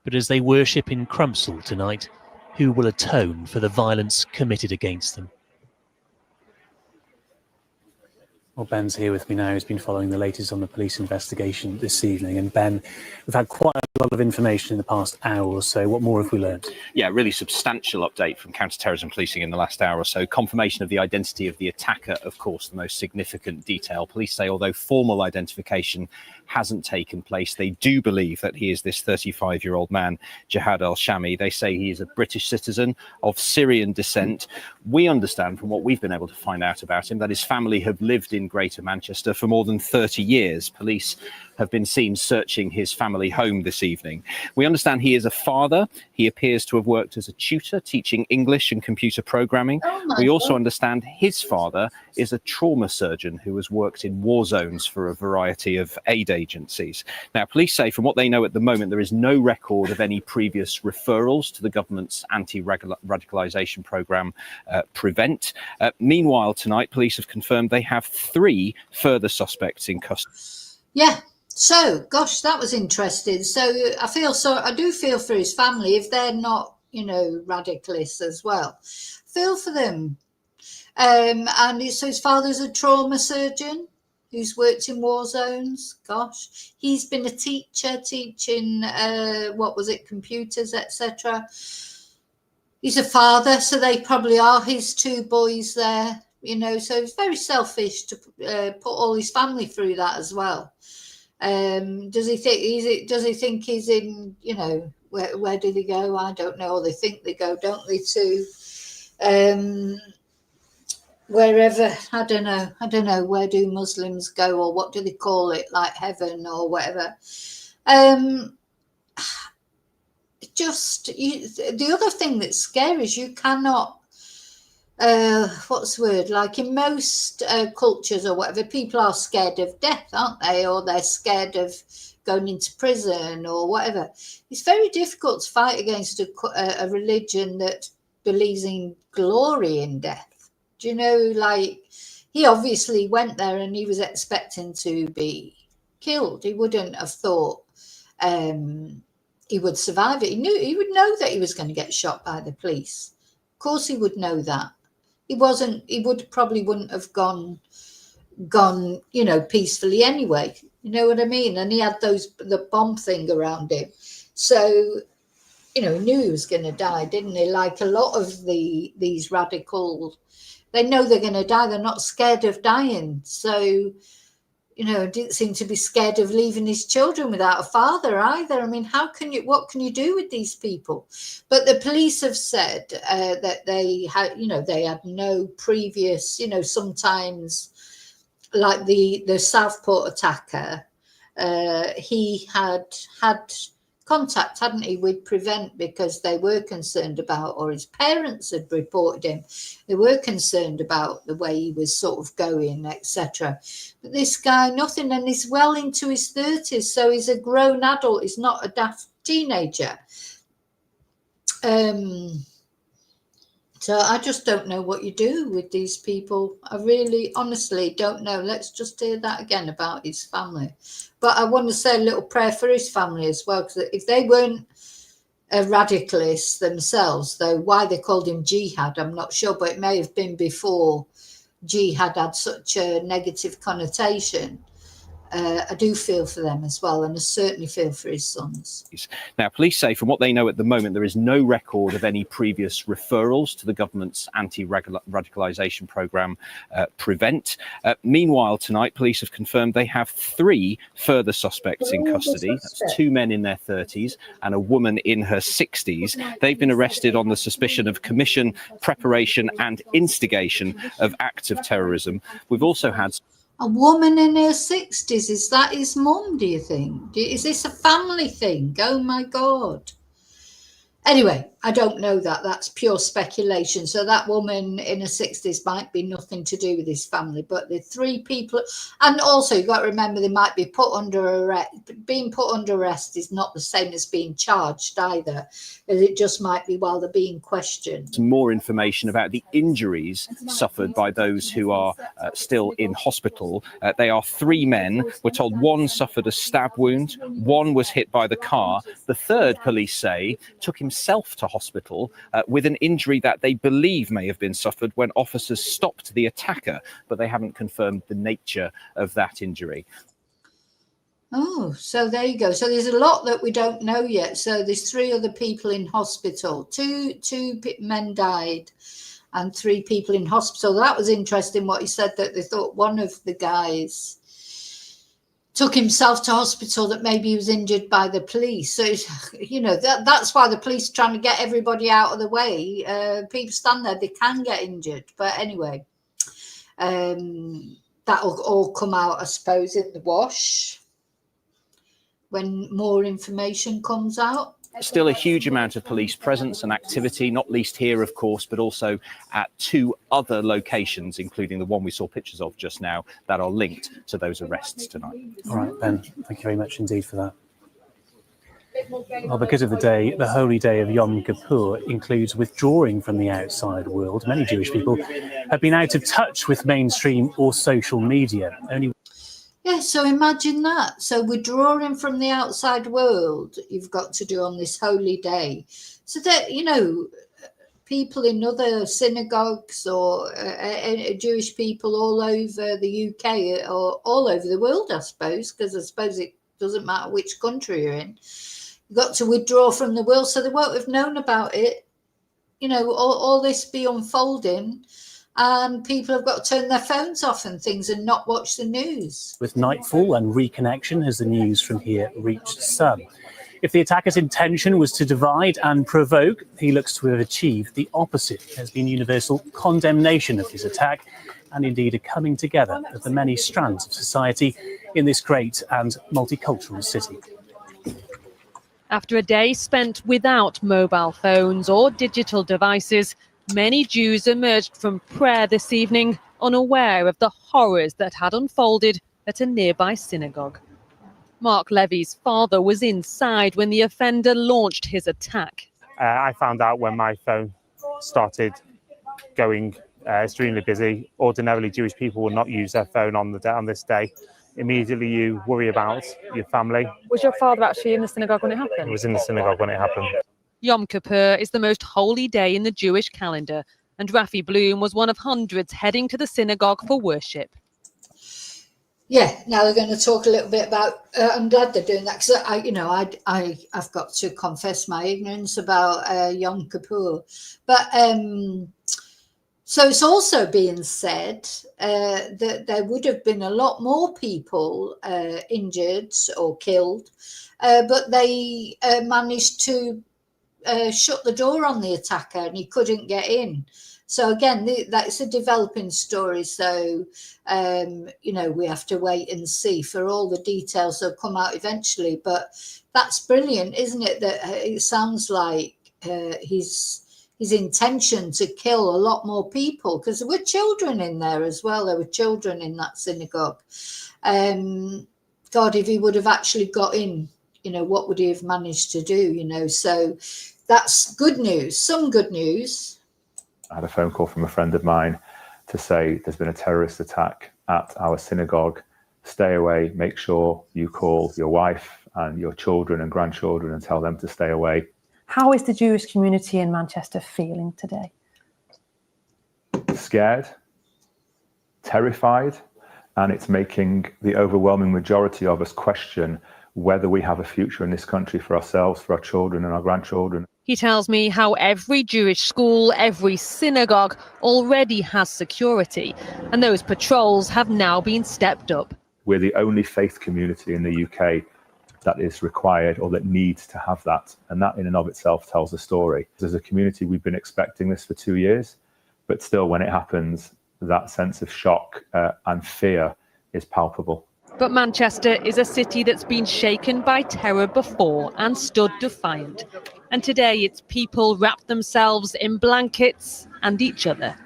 Speaker 2: But as they worship in Crumpsall tonight, who will atone for the violence committed against them?
Speaker 7: Well, Ben's here with me now. He's been following the latest on the police investigation this evening. And Ben, we've had quite a lot of information in the past hour or so. What more have we learned?
Speaker 8: Yeah, really substantial update from counter-terrorism policing in the last hour or so. Confirmation of the identity of the attacker, of course, the most significant detail. Police say although formal identification hasn't taken place, they do believe that he is this 35-year-old man, Jihad Al Shamie. They say he is a British citizen of Syrian descent. We understand from what we've been able to find out about him that his family have lived in Greater Manchester for more than 30 years. Police have been seen searching his family home this evening. We understand he is a father. He appears to have worked as a tutor, teaching English and computer programming. We also understand his father is a trauma surgeon who has worked in war zones for a variety of aid agencies. Now, police say from what they know at the moment, there is no record of any previous referrals to the government's anti-radicalisation programme, Prevent. Meanwhile, tonight, police have confirmed they have 3 further suspects in custody.
Speaker 1: Yeah. So, gosh, that was interesting. So I do feel for his family if they're not, radicalists as well. Feel for them. And so his father's a trauma surgeon who's worked in war zones. Gosh, he's been a teacher teaching, computers, etc. He's a father, so they probably are his 2 boys there, so it's very selfish to put all his family through that as well. Does he think he's in, where do they go? I don't know. They think they go, don't they, to wherever. I don't know. Where do Muslims go, or what do they call it, like heaven or whatever? The other thing that's scary is you cannot, like in most cultures or whatever, people are scared of death, aren't they? Or they're scared of going into prison or whatever. It's very difficult to fight against a religion that believes in glory in death. Do you know, like, he obviously went there and he was expecting to be killed. He wouldn't have thought he would survive it. He would know that he was going to get shot by the police. Of course he would know that. He probably wouldn't have gone, you know, peacefully anyway. You know what I mean? And he had the bomb thing around him. So, you know, he knew he was going to die, didn't he? Like a lot of these radical, they know they're going to die. They're not scared of dying. So, you know, didn't seem to be scared of leaving his children without a father either. I mean, what can you do with these people? But the police have said that they had no previous, you know, sometimes like the Southport attacker, he had contact, hadn't he, with Prevent, because they were concerned about, or his parents had reported him, they were concerned about the way he was sort of going, etc. But this guy, nothing, and he's well into his 30s, so he's a grown adult, he's not a daft teenager. So I just don't know what you do with these people. I really, honestly don't know. Let's just hear that again about his family. But I want to say a little prayer for his family as well, because if they weren't radicalists themselves, though why they called him Jihad, I'm not sure, but it may have been before Jihad had such a negative connotation. I do feel for them as well, and I certainly feel for his sons.
Speaker 8: Now, police say from what they know at the moment, there is no record of any previous referrals to the government's anti-radicalisation programme, Prevent. Meanwhile, tonight, police have confirmed they have 3 further suspects in custody. That's 2 men in their 30s and a woman in her 60s. They've been arrested on the suspicion of commission, preparation and instigation of acts of terrorism. We've also had...
Speaker 1: A woman in her 60s, is that his mum, do you think? Is this a family thing? Oh my God. Anyway, I don't know that. That's pure speculation. So that woman in her 60s might be nothing to do with his family. But the 3 people, and also you've got to remember they might be put under arrest. Being put under arrest is not the same as being charged either. It just might be while they're being questioned.
Speaker 8: Some more information about the injuries suffered by those who are still in hospital. They are 3 men. We're told 1 suffered a stab wound, 1 was hit by the car. The third, police say, took himself to hospital with an injury that they believe may have been suffered when officers stopped the attacker, but they haven't confirmed the nature of that injury.
Speaker 1: Oh, so there you go. So there's a lot that we don't know yet. So there's 3 other people in hospital. Two men died and 3 people in hospital. That was interesting what he said, that they thought one of the guys took himself to hospital, that maybe he was injured by the police. So, you know, that's why the police are trying to get everybody out of the way. People stand there, they can get injured. But anyway, that'll all come out, I suppose, in the wash when more information comes out.
Speaker 8: Still a huge amount of police presence and activity, not least here, of course, but also at 2 other locations, including the one we saw pictures of just now, that are linked to those arrests tonight.
Speaker 7: All right, Ben, thank you very much indeed for that. Well, because of the day, the holy day of Yom Kippur includes withdrawing from the outside world. Many Jewish people have been out of touch with mainstream or social media.
Speaker 1: Yeah, so imagine that. So withdrawing from the outside world, you've got to do on this holy day. So that, you know, people in other synagogues or Jewish people all over the UK or all over the world, I suppose, because I suppose it doesn't matter which country you're in. You've got to withdraw from the world, so they won't have known about it. You know, all this be unfolding. And people have got to turn their phones off and things and not watch the news.
Speaker 7: With nightfall and reconnection has the news from here reached some. If the attacker's intention was to divide and provoke, he looks to have achieved the opposite. There's been universal condemnation of his attack and indeed a coming together of the many strands of society in this great and multicultural city.
Speaker 9: After a day spent without mobile phones or digital devices, many Jews emerged from prayer this evening unaware of the horrors that had unfolded at a nearby synagogue. Mark Levy's father was inside when the offender launched his attack.
Speaker 10: I found out when my phone started going extremely busy. Ordinarily, Jewish people will not use their phone on this day. Immediately, you worry about your family.
Speaker 9: Was your father actually in the synagogue when it happened?
Speaker 10: He was in the synagogue when it happened.
Speaker 9: Yom Kippur is the most holy day in the Jewish calendar, and Rafi Bloom was one of hundreds heading to the synagogue for worship.
Speaker 1: Yeah, now we're going to talk a little bit about. I'm glad they're doing that because I've got to confess my ignorance about Yom Kippur, but so it's also being said that there would have been a lot more people injured or killed, but they managed to shut the door on the attacker and he couldn't get in. So again, that's a developing story. So, we have to wait and see for all the details that come out eventually. But that's brilliant, isn't it? That it sounds like his intention to kill a lot more people, because there were children in there as well. There were children in that synagogue. God, if he would have actually got in, what would he have managed to do? So that's good news. Some good news.
Speaker 11: I had a phone call from a friend of mine to say there's been a terrorist attack at our synagogue. Stay away, make sure you call your wife and your children and grandchildren and tell them to stay away.
Speaker 12: How is the Jewish community in Manchester feeling today?
Speaker 11: Scared, terrified, and it's making the overwhelming majority of us question whether we have a future in this country for ourselves, for our children and our grandchildren.
Speaker 9: He tells me how every Jewish school, every synagogue already has security, and those patrols have now been stepped up.
Speaker 11: We're the only faith community in the UK that is required or that needs to have that. And that in and of itself tells a story. As a community, we've been expecting this for 2 years, but still when it happens, that sense of shock and fear is palpable.
Speaker 9: But Manchester is a city that's been shaken by terror before and stood defiant. And today its people wrap themselves in blankets and each other.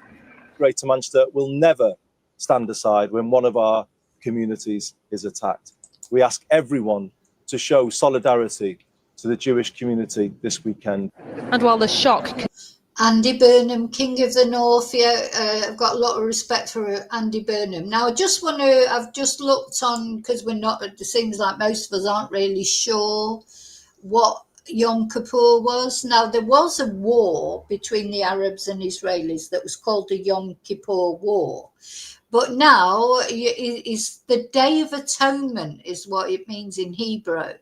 Speaker 13: Greater Manchester will never stand aside when one of our communities is attacked. We ask everyone to show solidarity to the Jewish community this weekend.
Speaker 9: And while the shock...
Speaker 1: Andy Burnham, King of the North. Yeah, I've got a lot of respect for Andy Burnham. Now, I've just looked on, because it seems like most of us aren't really sure what Yom Kippur was. Now, there was a war between the Arabs and Israelis that was called the Yom Kippur War. But now is the Day of Atonement is what it means in Hebrew.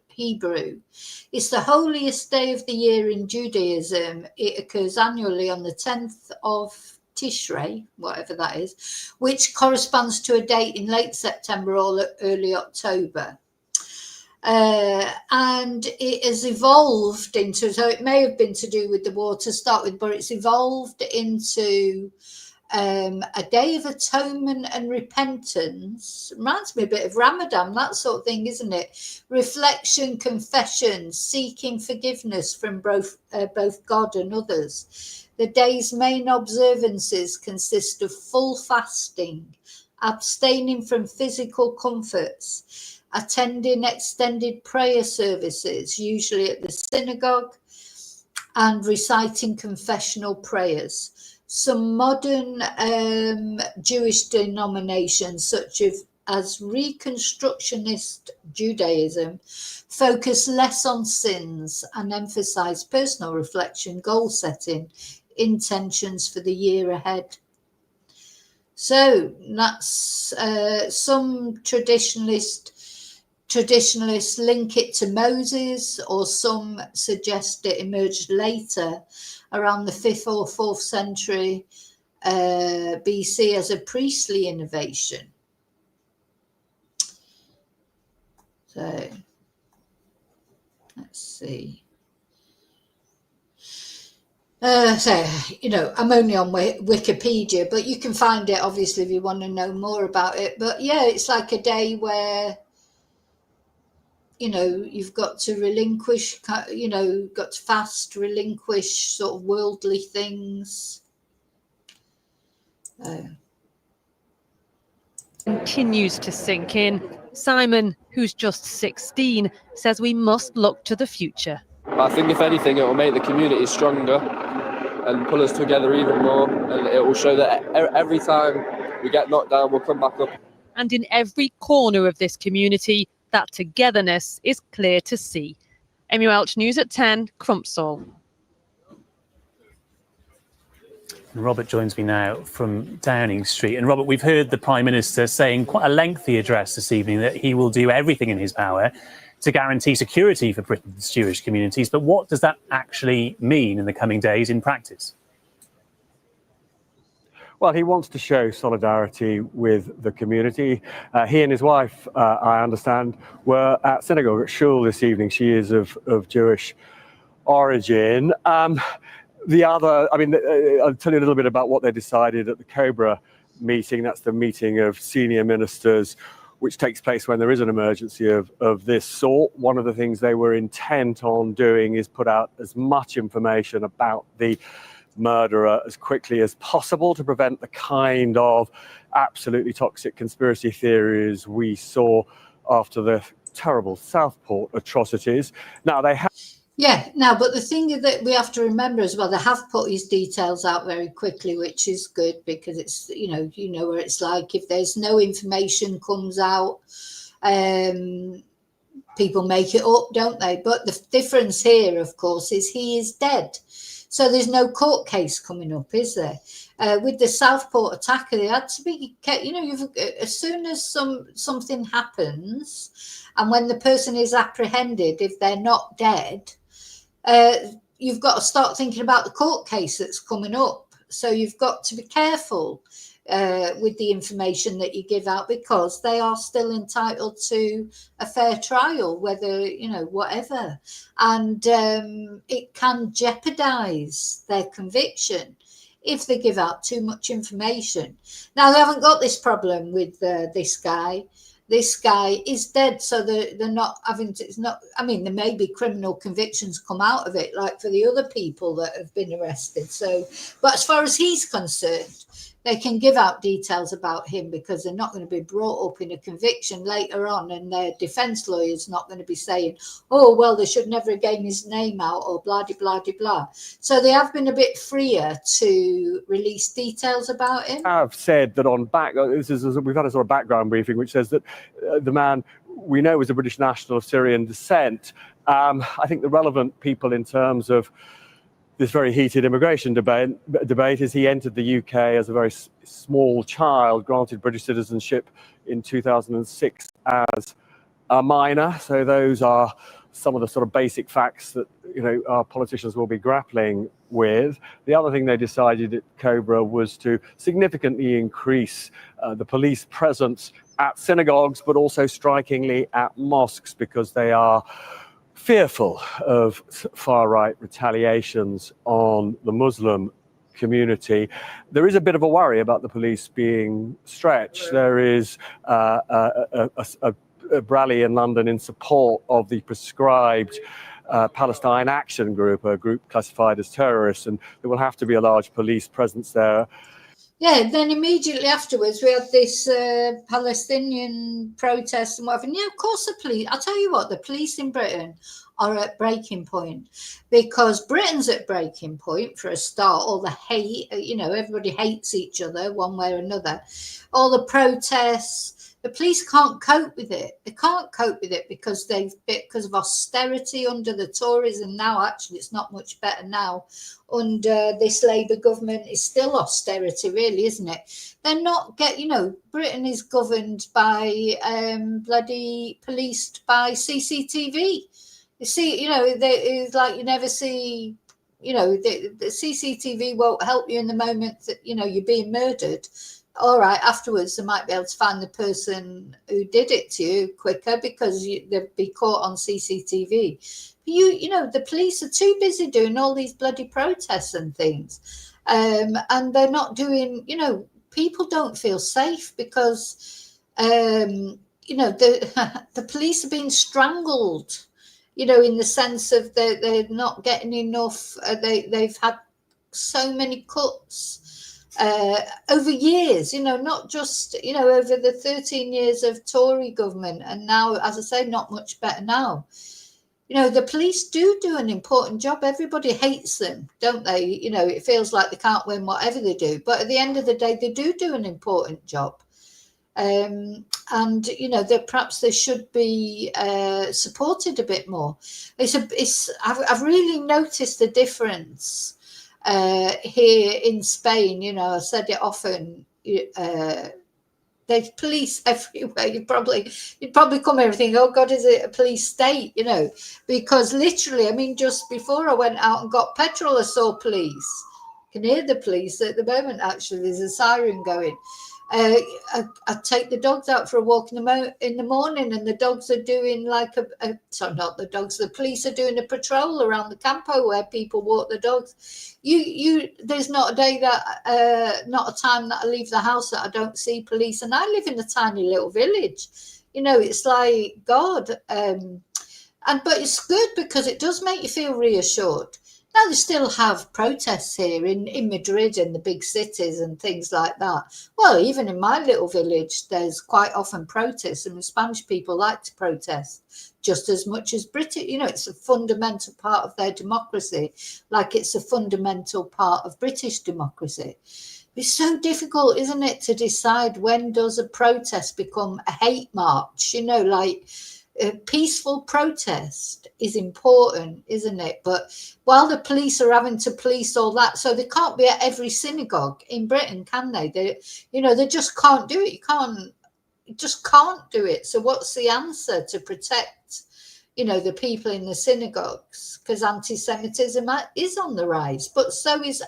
Speaker 1: It's the holiest day of the year in Judaism. It occurs annually on the 10th of Tishrei, whatever that is, which corresponds to a date in late September or early October. And it has evolved into, so it may have been to do with the war to start with, but it's evolved into a day of atonement and repentance. Reminds me a bit of Ramadan, that sort of thing, isn't it? Reflection, confession, seeking forgiveness from both God and others. The day's main observances consist of full fasting, abstaining from physical comforts, attending extended prayer services, usually at the synagogue, and reciting confessional prayers. Some modern Jewish denominations, such as Reconstructionist Judaism, focus less on sins and emphasize personal reflection, goal setting, intentions for the year ahead. So that's some traditionalists link it to Moses, or some suggest it emerged later around the 5th or 4th century BC as a priestly innovation. So let's see. I'm only on Wikipedia, but you can find it obviously if you want to know more about it. But yeah, it's like a day where you've got to relinquish, got to fast, relinquish sort of worldly things.
Speaker 9: Continues to sink in. Simon, who's just 16, says we must look to the future.
Speaker 14: I think if anything, it will make the community stronger and pull us together even more, and it will show that every time we get knocked down, we'll come back up.
Speaker 9: And in every corner of this community, that togetherness is clear to see. Amy Welch, News at 10, Crumpsall.
Speaker 7: Robert joins me now from Downing Street. And Robert, we've heard the Prime Minister saying quite a lengthy address this evening that he will do everything in his power to guarantee security for Britain's Jewish communities. But what does that actually mean in the coming days in practice?
Speaker 15: Well, he wants to show solidarity with the community. He and his wife, I understand, were at Synagogue at Shul this evening. She is of Jewish origin. I'll tell you a little bit about what they decided at the Cobra meeting. That's the meeting of senior ministers, which takes place when there is an emergency of this sort. One of the things they were intent on doing is put out as much information about the murderer as quickly as possible to prevent the kind of absolutely toxic conspiracy theories we saw after the terrible Southport atrocities. Now, they have...
Speaker 1: Yeah, now, but the thing that we have to remember as well, they have put his details out very quickly, which is good because it's, you know what it's like. If there's no information comes out, people make it up, don't they? But the difference here, of course, is he is dead. So there's no court case coming up, is there? With the Southport attacker, they had to be, as soon as something happens and when the person is apprehended, if they're not dead, you've got to start thinking about the court case that's coming up. So you've got to be careful with the information that you give out because they are still entitled to a fair trial, whether, whatever. And it can jeopardize their conviction if they give out too much information. Now, they haven't got this problem with this guy. This guy is dead, so they're not having to, it's not, I mean, there may be criminal convictions come out of it, like for the other people that have been arrested. So, but as far as he's concerned, they can give out details about him because they're not going to be brought up in a conviction later on, and their defence lawyer's not going to be saying, oh, well, they should never have given his name out or blah, blah, blah, blah. So they have been a bit freer to release details about him.
Speaker 15: I've said that we've had a sort of background briefing which says that the man we know is a British national of Syrian descent. I think the relevant people in terms of this very heated immigration debate is he entered the UK as a very small child, granted British citizenship in 2006 as a minor. So those are some of the sort of basic facts that our politicians will be grappling with. The other thing they decided at Cobra was to significantly increase the police presence at synagogues, but also strikingly at mosques, because they are fearful of far-right retaliations on the Muslim community. There is a bit of a worry about the police being stretched. There is a rally in London in support of the prescribed Palestine Action Group, a group classified as terrorists, and there will have to be a large police presence there.
Speaker 1: Yeah, then immediately afterwards, we had this Palestinian protest and whatever. And yeah, of course, the police, I'll tell you what, the police in Britain are at breaking point, because Britain's at breaking point for a start. All the hate, everybody hates each other one way or another. All the protests, the police can't cope with it. They can't cope with it because of austerity under the Tories, and now actually it's not much better now under this Labour government. It's still austerity, really, isn't it? They're not Britain is governed by bloody policed by CCTV. You see, it's like you never see. The CCTV won't help you in the moment that you're being murdered. All right, afterwards they might be able to find the person who did it to you quicker because they'll be caught on CCTV. But the police are too busy doing all these bloody protests and things, and they're not doing. People don't feel safe because the police are being strangled. In the sense of they're not getting enough. They've had so many cuts. over years, not just, over the 13 years of Tory government. And now, as I say, not much better now. The police do an important job. Everybody hates them, don't they? It feels like they can't win whatever they do. But at the end of the day, they do an important job. And, that perhaps they should be supported a bit more. I've really noticed the difference here in Spain. I said it often. There's police everywhere. You'd probably come here and think, oh God, is it a police state? Because literally, just before I went out and got petrol, I saw police. You can hear the police at the moment. Actually, there's a siren going. I take the dogs out for a walk in the morning, and the dogs are doing the police are doing a patrol around the campo where people walk the dogs. There's not a day not a time that I leave the house that I don't see police, and I live in a tiny little village. It's like God, but it's good because it does make you feel reassured. Now, they still have protests here in Madrid and the big cities and things like that. Well, even in my little village, there's quite often protests, and Spanish people like to protest just as much as British. It's a fundamental part of their democracy, like it's a fundamental part of British democracy. It's so difficult, isn't it, to decide when does a protest become a hate march? A peaceful protest is important, isn't it? But while the police are having to police all that, so they can't be at every synagogue in Britain, can they? They just can't do it. You just can't do it. So what's the answer to protect, the people in the synagogues? Because anti-Semitism is on the rise, but so is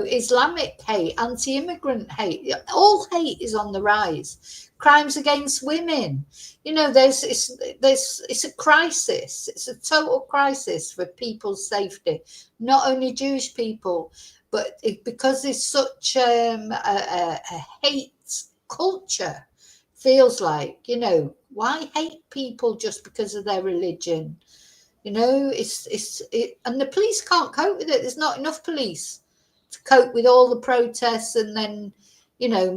Speaker 1: Islamic hate, anti-immigrant hate. All hate is on the rise. Crimes against women, it's a crisis. It's a total crisis for people's safety, not only Jewish people, but because there's such a hate culture. Feels like, why hate people just because of their religion? And the police can't cope with it. There's not enough police to cope with all the protests and then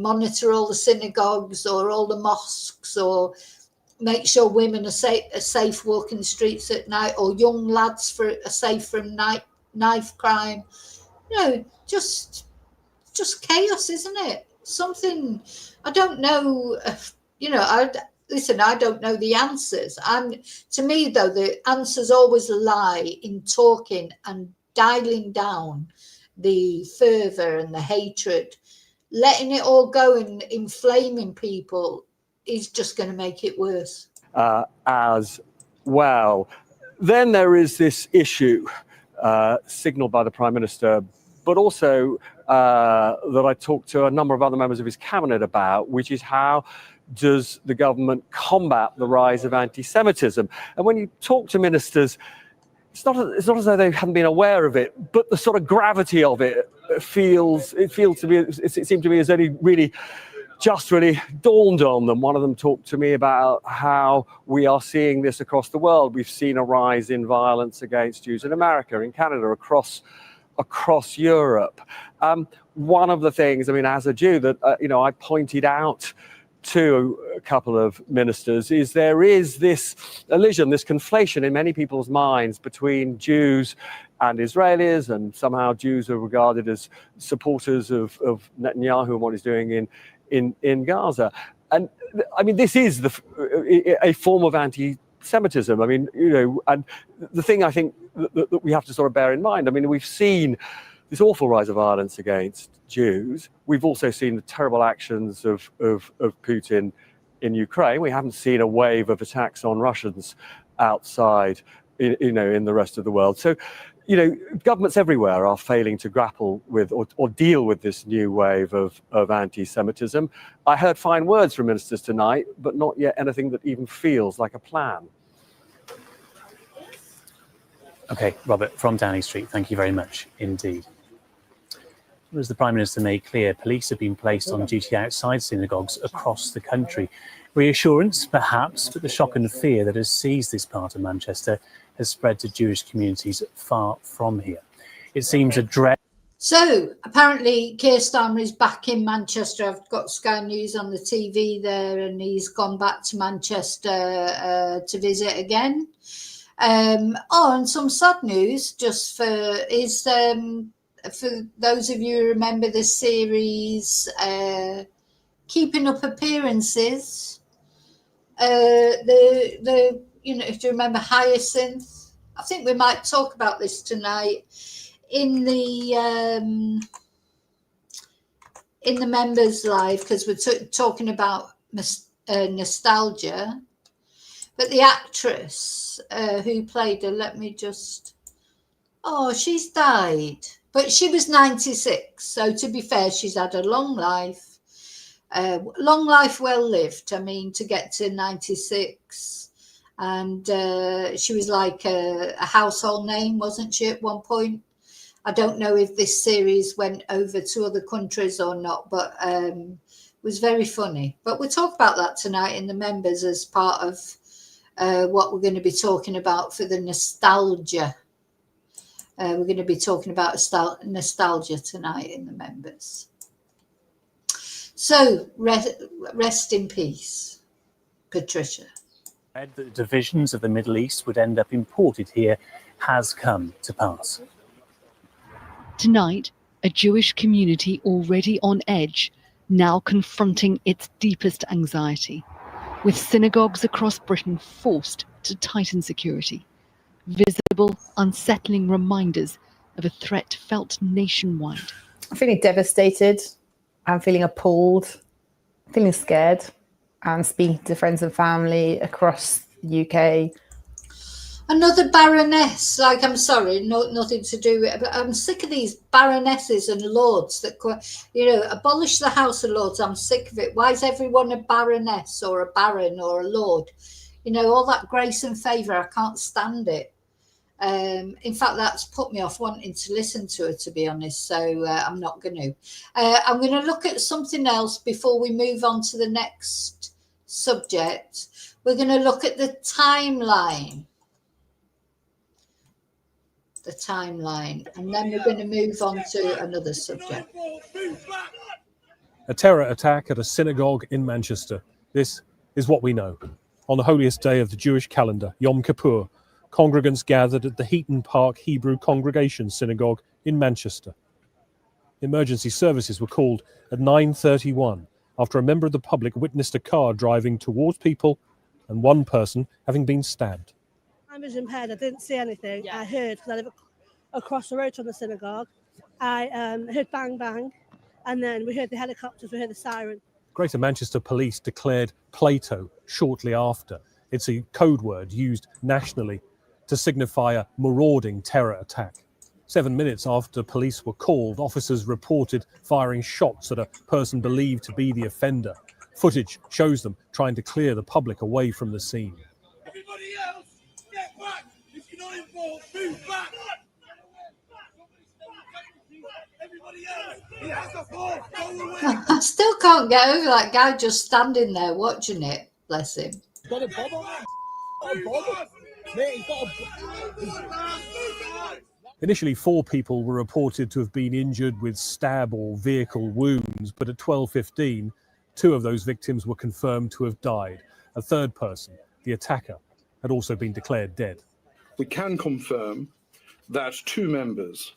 Speaker 1: monitor all the synagogues or all the mosques, or make sure women are safe walking the streets at night, or young lads are safe from knife crime. Just chaos, isn't it? Something, I don't know, I don't know the answers. To me, though, the answers always lie in talking and dialing down the fervour and the hatred. Letting it all go and inflaming people is just going to make it worse.
Speaker 15: As well. Then there is this issue signalled by the Prime Minister, but also that I talked to a number of other members of his cabinet about, which is how does the government combat the rise of anti-Semitism? And when you talk to ministers, it's not as though they haven't been aware of it, but the sort of gravity of it it seemed to me as only really dawned on them. One of them talked to me about how we are seeing this across the world. We've seen a rise in violence against Jews in America, in Canada, across Europe. One of the things, as a Jew, that I pointed out to a couple of ministers is there is this elision, this conflation in many people's minds between Jews and Israelis, and somehow Jews are regarded as supporters of Netanyahu and what he's doing in Gaza. And this is a form of anti-Semitism. And the thing I think that we have to sort of bear in mind, we've seen this awful rise of violence against Jews. We've also seen the terrible actions of Putin in Ukraine. We haven't seen a wave of attacks on Russians outside, in the rest of the world. So, governments everywhere are failing to grapple with or deal with this new wave of anti-Semitism. I heard fine words from ministers tonight, but not yet anything that even feels like a plan.
Speaker 7: Okay, Robert, from Downing Street, thank you very much indeed. As the Prime Minister made clear, police have been placed on duty outside synagogues across the country. Reassurance, perhaps, but the shock and fear that has seized this part of Manchester has spread to Jewish communities far from here. It seems a dread.
Speaker 1: So apparently Keir Starmer is back in Manchester. I've got Sky News on the TV there, and he's gone back to Manchester to visit again. And some sad news just for those of you who remember the series Keeping Up Appearances. The if you remember Hyacinth, I think we might talk about this tonight in the members live, because we're talking about nostalgia. But the actress who played her, she's died, but she was 96. So to be fair, she's had a long life. Long life well lived. I mean, to get to 96, and she was like a household name, wasn't she, at one point? I don't know if this series went over to other countries or not, but it was very funny. But we'll talk about that tonight in the members as part of what we're going to be talking about for the nostalgia. We're going to be talking about nostalgia tonight in the members. So, rest in peace, Patricia.
Speaker 7: The divisions of the Middle East would end up imported here has come to pass.
Speaker 9: Tonight, a Jewish community already on edge, now confronting its deepest anxiety, with synagogues across Britain forced to tighten security. Visible, unsettling reminders of a threat felt nationwide.
Speaker 16: I'm feeling devastated. I'm feeling appalled. I'm feeling scared. I'm speaking to friends and family across the UK.
Speaker 1: Another baroness, I'm sorry, nothing to do with it, but I'm sick of these baronesses and lords that, abolish the House of Lords. I'm sick of it. Why is everyone a baroness or a baron or a lord? All that grace and favour, I can't stand it. In fact, that's put me off wanting to listen to her, to be honest, so I'm not going to. I'm going to look at something else before we move on to the next subject. We're going to look at the timeline. And then we're going to move on to another subject.
Speaker 17: A terror attack at a synagogue in Manchester. This is what we know. On the holiest day of the Jewish calendar, Yom Kippur, congregants gathered at the Heaton Park Hebrew Congregation Synagogue in Manchester. Emergency services were called at 9:31 after a member of the public witnessed a car driving towards people and one person having been stabbed.
Speaker 18: I was impaired. I didn't see anything. I heard, because I live across the road from the synagogue. I heard bang, bang, and then we heard the helicopters, we heard the siren.
Speaker 17: Greater Manchester Police declared Plato shortly after. It's a code word used nationally to signify a marauding terror attack. 7 minutes after police were called, officers reported firing shots at a person believed to be the offender. Footage shows them trying to clear the public away from the scene.
Speaker 3: Everybody else, get back! If you're not involved, move back! Everybody else, he has the ball, go away!
Speaker 1: I still can't get over that guy just standing there watching it. Bless him.
Speaker 3: Got a bob on him. Got a bob. Mate, he's got a...
Speaker 17: Initially, 4 people were reported to have been injured with stab or vehicle wounds, but at 12:15, 2 of those victims were confirmed to have died. A third person, the attacker, had also been declared dead.
Speaker 5: We can confirm that 2 members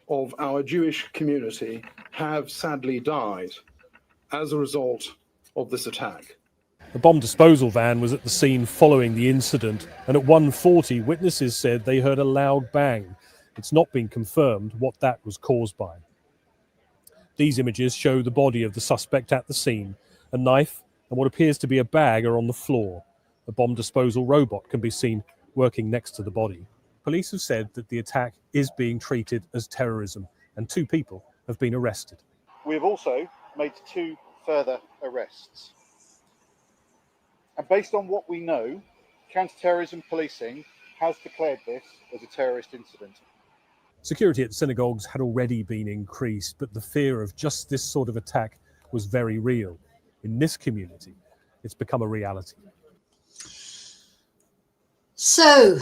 Speaker 5: of our Jewish community have sadly died as a result of this attack.
Speaker 17: The bomb disposal van was at the scene following the incident, and at 1:40, witnesses said they heard a loud bang. It's not been confirmed what that was caused by. These images show the body of the suspect at the scene. A knife and what appears to be a bag are on the floor. A bomb disposal robot can be seen working next to the body. Police have said that the attack is being treated as terrorism, and 2 people have been arrested.
Speaker 6: We have also made 2 further arrests. And based on what we know, counter-terrorism policing has declared this as a terrorist incident.
Speaker 17: Security at synagogues had already been increased, but the fear of just this sort of attack was very real. In this community, it's become a reality.
Speaker 1: So,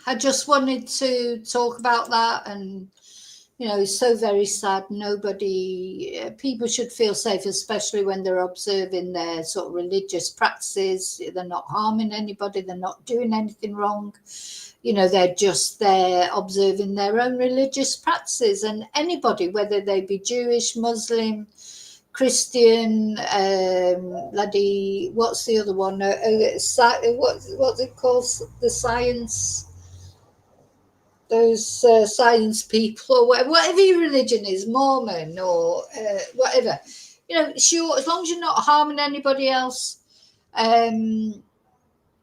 Speaker 1: I just wanted to talk about that, and you know, it's so very sad. Nobody, people should feel safe, especially when they're observing their sort of religious practices. They're not harming anybody. They're not doing anything wrong. You know, they're just there observing their own religious practices. And anybody, whether they be Jewish, Muslim, Christian, bloody, what's the other one? What's it called? The science. Those science people, or whatever your religion is, Mormon or whatever, you know, sure, as long as you're not harming anybody else, you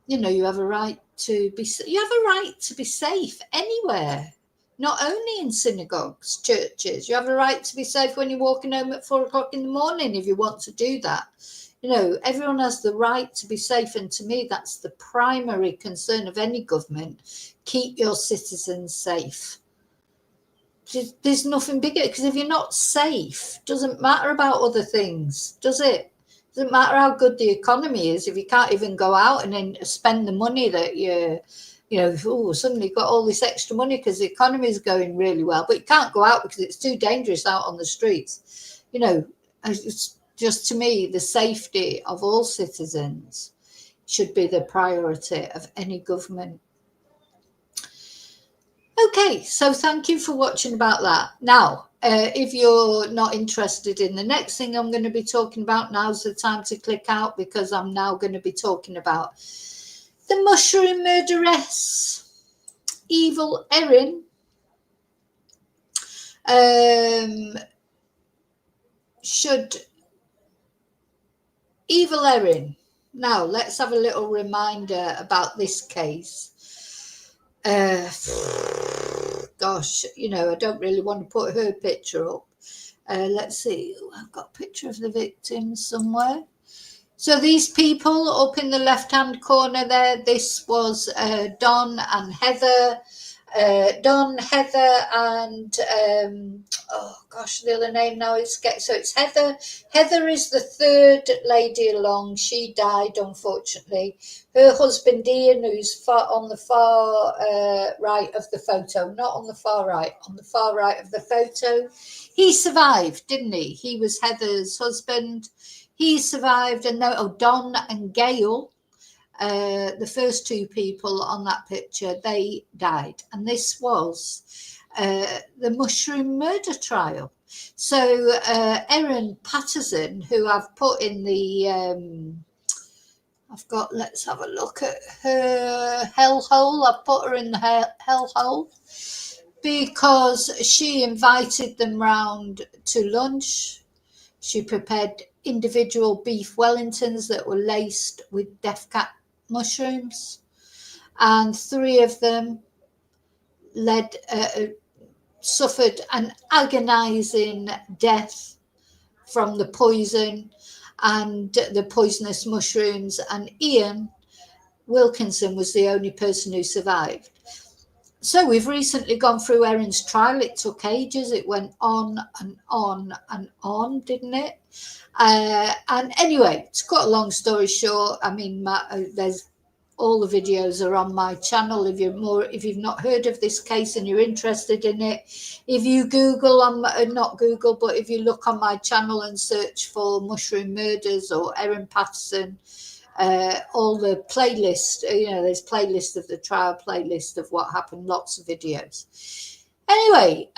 Speaker 1: know, you have a right to be safe anywhere, not only in synagogues, churches. You have a right to be safe when you're walking home at 4 o'clock in the morning if you want to do that. You know, everyone has the right to be safe, and to me, that's the primary concern of any government. Keep your citizens safe. There's nothing bigger, because if you're not safe, doesn't matter about other things, does it? Doesn't matter how good the economy is if you can't even go out and then spend the money that you know, oh, suddenly you've got all this extra money because the economy is going really well, but you can't go out because it's too dangerous out on the streets. You know, it's just, to me, the safety of all citizens should be the priority of any government. Okay, so thank you for watching about that. Now, if you're not interested in the next thing I'm going to be talking about, now's the time to click out, because I'm now going to be talking about the mushroom murderess, evil Erin. Evil Erin. Now, let's have a little reminder about this case. Gosh, you know, I don't really want to put her picture up. Let's see. I've got a picture of the victim somewhere. So these people up in the left-hand corner there, this was Don and Heather. Don, Heather, and oh gosh, the other name now is so it's Heather. Heather is the third lady along. She died, unfortunately. Her husband Ian, who's on the far right of the photo, not on the far right, on the far right of the photo, he survived, didn't he? He was Heather's husband. He survived, and Don and Gail, the first two people on that picture, they died. And this was the mushroom murder trial. So Erin Patterson, who I've put in the, let's have a look at her hellhole. I've put her in the hellhole because she invited them round to lunch. She prepared individual beef Wellingtons that were laced with death cap mushrooms, and three of them suffered an agonizing death from the poison and the poisonous mushrooms, and Ian Wilkinson was the only person who survived. So we've recently gone through Erin's trial. It took ages. It went on and on and on, didn't it? And anyway, to cut a long story short, I mean, there's all the videos are on my channel. If you've not heard of this case and you're interested in it, if you Google, not Google, but if you look on my channel and search for mushroom murders or Erin Patterson, all the playlist, you know, there's playlist of the trial, playlist of what happened, lots of videos. Anyway,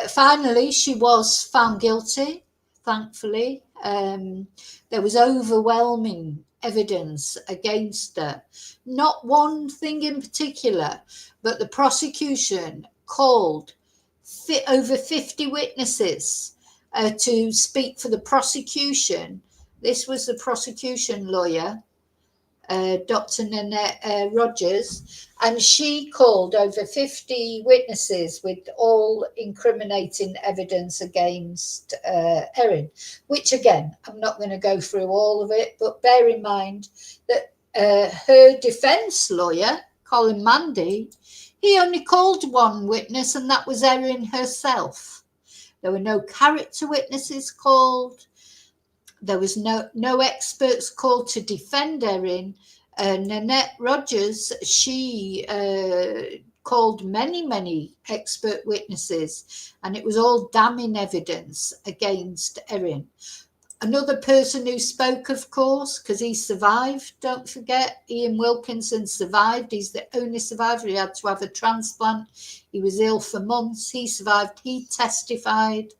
Speaker 1: finally, she was found guilty, thankfully. There was overwhelming evidence against her. Not one thing in particular, but the prosecution called over 50 witnesses to speak for the prosecution. This was the prosecution lawyer, Dr. Nanette Rogers, and she called over 50 witnesses with all incriminating evidence against Erin, which again, I'm not going to go through all of it, but bear in mind that her defense lawyer, Colin Mandy, he only called one witness, and that was Erin herself. There were no character witnesses called. There was no experts called to defend Erin. Nanette Rogers, she called many expert witnesses, and it was all damning evidence against Erin. Another person who spoke, of course, because he survived, don't forget, Ian Wilkinson survived. He's the only survivor. He had to have a transplant. He was ill for months. He survived. He testified,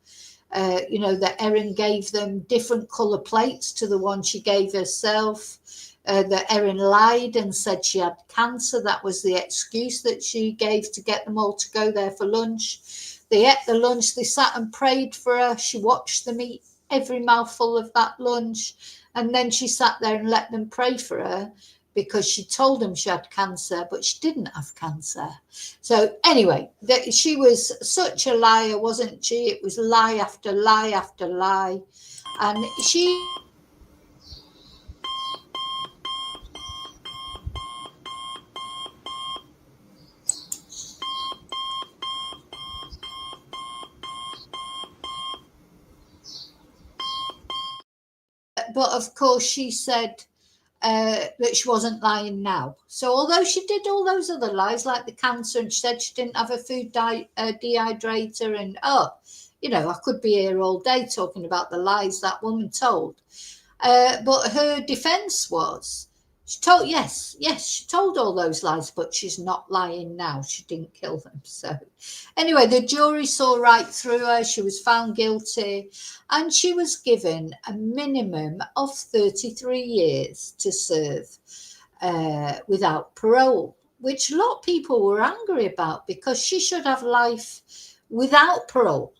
Speaker 1: that Erin gave them different colour plates to the one she gave herself, that Erin lied and said she had cancer. That was the excuse that she gave to get them all to go there for lunch. They ate the lunch. They sat and prayed for her. She watched them eat every mouthful of that lunch, and then she sat there and let them pray for her because she told them she had cancer, but she didn't have cancer. So anyway, she was such a liar, wasn't she? It was lie after lie after lie, and she but of course she said that she wasn't lying now. So although she did all those other lies, like the cancer, and she said she didn't have a food dehydrator, and I could be here all day talking about the lies that woman told. But her defense was, she told all those lies, but she's not lying now. She didn't kill them. So anyway, the jury saw right through her. She was found guilty, and she was given a minimum of 33 years to serve without parole, which a lot of people were angry about because she should have life without parole.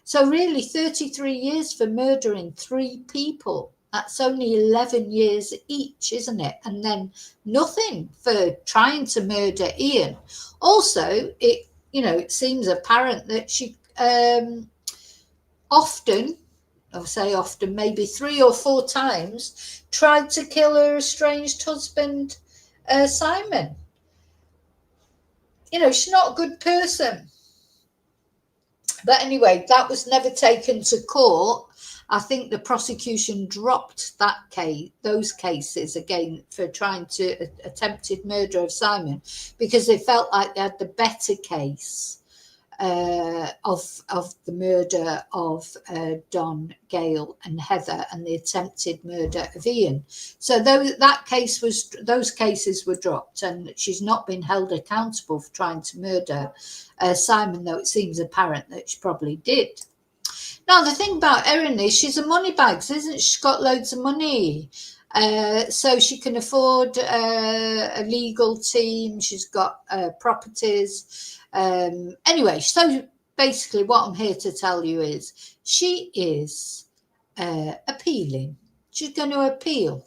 Speaker 1: So really 33 years for murdering 3 people. That's only 11 years each, isn't it? And then nothing for trying to murder Ian. Also, it seems apparent that she often, maybe 3 or 4 times, tried to kill her estranged husband, Simon. She's not a good person. But anyway, that was never taken to court. I think the prosecution dropped those cases again for trying to attempted murder of Simon, because they felt like they had the better case of the murder of Don, Gail and Heather, and the attempted murder of Ian. So those cases were dropped, and she's not been held accountable for trying to murder Simon, though it seems apparent that she probably did. Now, the thing about Erin is she's a moneybags, isn't she? She's got loads of money. So she can afford a legal team. She's got properties. Anyway, so basically what I'm here to tell you is she is appealing. She's going to appeal.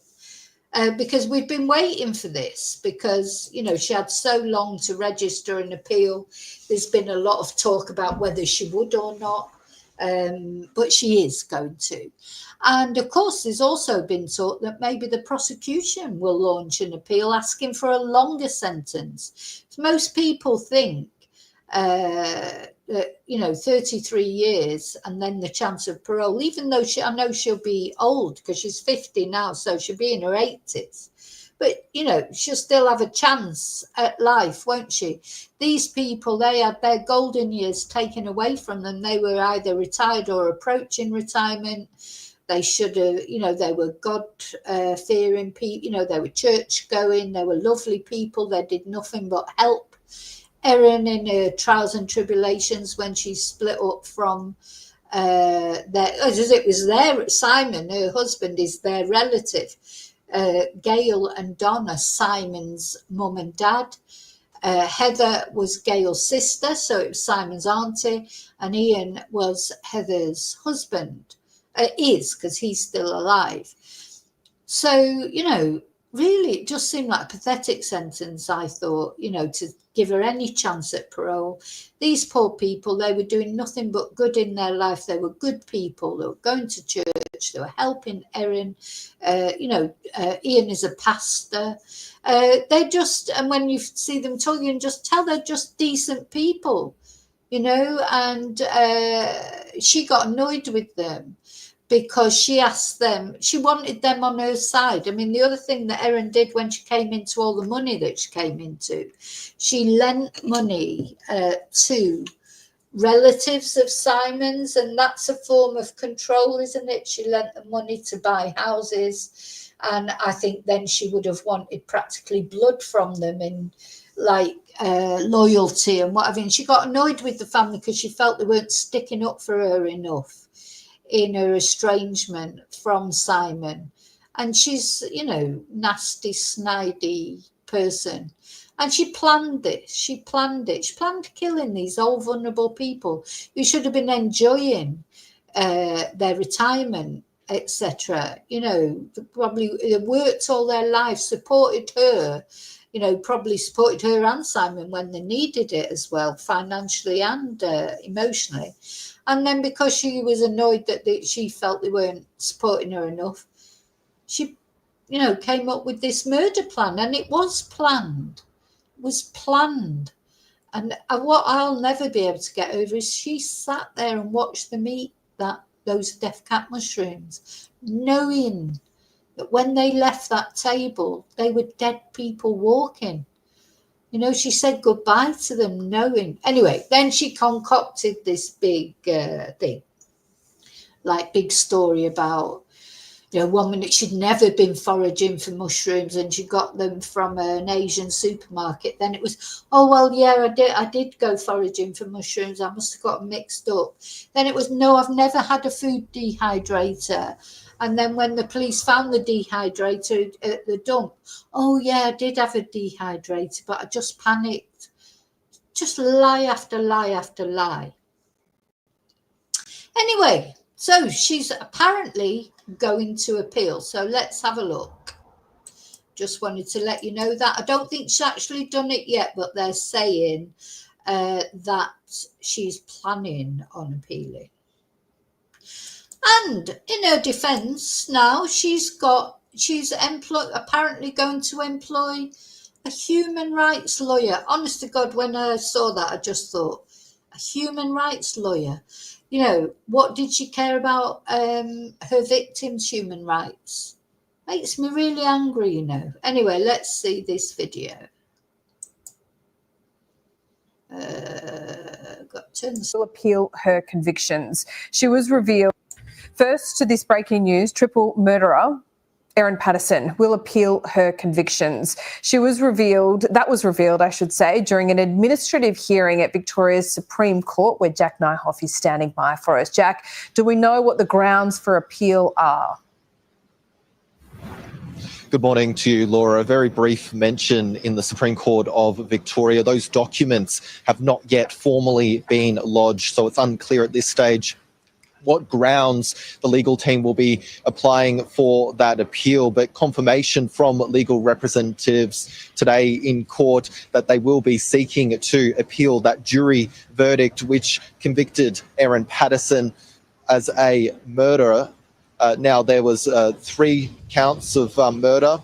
Speaker 1: Because we've been waiting for this, because, she had so long to register an appeal. There's been a lot of talk about whether she would or not. But she is going to. And of course, there's also been talk that maybe the prosecution will launch an appeal asking for a longer sentence. Most people think that, 33 years and then the chance of parole, even though I know she'll be old because she's 50 now, so she'll be in her 80s. But, she'll still have a chance at life, won't she? These people, they had their golden years taken away from them. They were either retired or approaching retirement. They should have, they were God-fearing people. They were church-going. They were lovely people. They did nothing but help Erin in her trials and tribulations when she split up from Simon, her husband, is their relative. Gail and Don are Simon's mum and dad. Heather was Gail's sister, so it was Simon's auntie, and Ian was Heather's husband. Is, because he's still alive. So, really, it just seemed like a pathetic sentence, I thought, to give her any chance at parole. These poor people, they were doing nothing but good in their life. They were good people. They were going to church. They were helping Erin. Ian is a pastor. And when you see them talking, you can just tell they're just decent people, and she got annoyed with them. because she asked them, she wanted them on her side. I mean, the other thing that Erin did when she came into all the money that she came into, she lent money to relatives of Simon's, and that's a form of control, isn't it? She lent the money to buy houses, and I think then she would have wanted practically blood from them in like loyalty and whatever. And she got annoyed with the family because she felt they weren't sticking up for her enough in her estrangement from Simon. And she's, you know, nasty, snidey person. And she planned this. She planned it. She planned killing these old vulnerable people who should have been enjoying their retirement, etc. You know, probably worked all their lives, supported her, you know, probably supported her and Simon when they needed it as well, financially and emotionally. And then because she was annoyed that she felt they weren't supporting her enough, she, you know, came up with this murder plan. And it was planned. It was planned. And what I'll never be able to get over is she sat there and watched them eat those death cap mushrooms, knowing that when they left that table, they were dead people walking. You know, she said goodbye to them knowing. Anyway, then she concocted this big thing, like big story about, you know, one minute she'd never been foraging for mushrooms and she got them from an Asian supermarket. Then it was, oh, well, yeah, I did go foraging for mushrooms. I must have got them mixed up. Then it was, no, I've never had a food dehydrator. And then when the police found the dehydrator at the dump, oh, yeah, I did have a dehydrator, but I just panicked. Just lie after lie after lie. Anyway, so she's apparently going to appeal. So let's have a look. Just wanted to let you know that. I don't think she's actually done it yet, but they're saying that she's planning on appealing. And in her defence now, she's apparently going to employ a human rights lawyer. Honest to God, when I saw that, I just thought, a human rights lawyer. You know, what did she care about her victims' human rights? Makes me really angry, you know. Anyway, let's see this video. Got to
Speaker 19: appeal her convictions. She was revealed. First to this breaking news, triple murderer Erin Patterson will appeal her convictions. That was revealed, I should say, during an administrative hearing at Victoria's Supreme Court, where Jack Nyhoff is standing by for us. Jack, do we know what the grounds for appeal are?
Speaker 20: Good morning to you, Laura. A very brief mention in the Supreme Court of Victoria. Those documents have not yet formally been lodged, so it's unclear at this stage what grounds the legal team will be applying for that appeal, but confirmation from legal representatives today in court that they will be seeking to appeal that jury verdict which convicted Erin Patterson as a murderer. Now, there was 3 counts of murder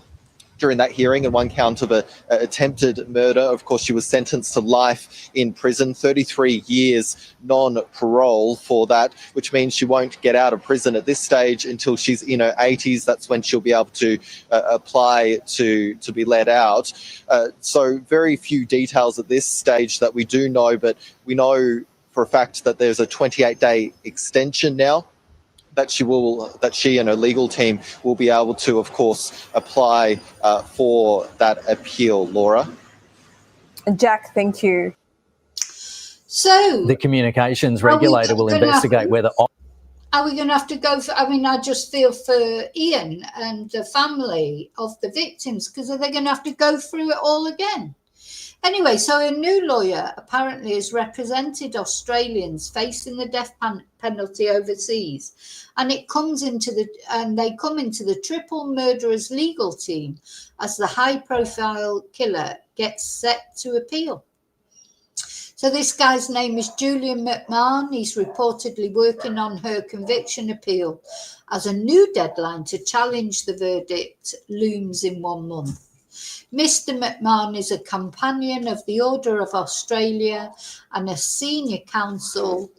Speaker 20: during that hearing and 1 count of attempted murder. Of course, she was sentenced to life in prison, 33 years non-parole for that, which means she won't get out of prison at this stage until she's in her 80s. That's when she'll be able to apply to be let out. So very few details at this stage that we do know, but we know for a fact that there's a 28-day extension now that she and her legal team will be able to, of course, apply for that appeal, Laura.
Speaker 19: Jack, thank you.
Speaker 1: So
Speaker 21: the communications regulator will investigate whether.
Speaker 1: Are we going to have to go for? I mean, I just feel for Ian and the family of the victims, because are they going to have to go through it all again? Anyway, so a new lawyer apparently has represented Australians facing the death penalty overseas, and they come into the triple murderers legal team as the high-profile killer gets set to appeal. So this guy's name is Julian McMahon. He's reportedly working on her conviction appeal as a new deadline to challenge the verdict looms in 1 month. Mr. McMahon is a companion of the Order of Australia and a senior counsel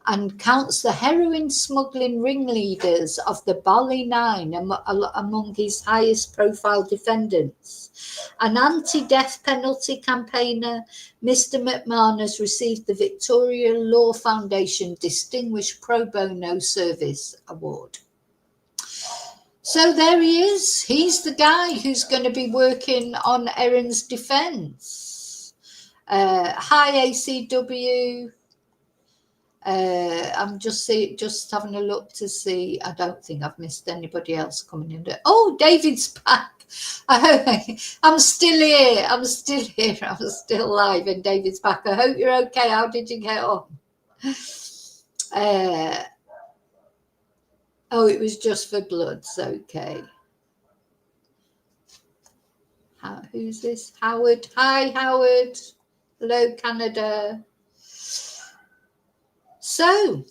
Speaker 1: and counts the heroin smuggling ringleaders of the Bali Nine among his highest profile defendants. An anti-death penalty campaigner, Mr. McManus received the Victoria Law Foundation Distinguished Pro Bono Service Award. So there he is. He's the guy who's going to be working on Erin's defence. Hi, ACW. I'm just having a look to see. I don't think I've missed anybody else coming in. Oh, David's back. I'm still here. I'm still live, and David's back. I hope you're okay. How did you get on? Oh, it was just for bloods. Okay. Who's this? Howard. Hi, Howard. Hello, Canada. So,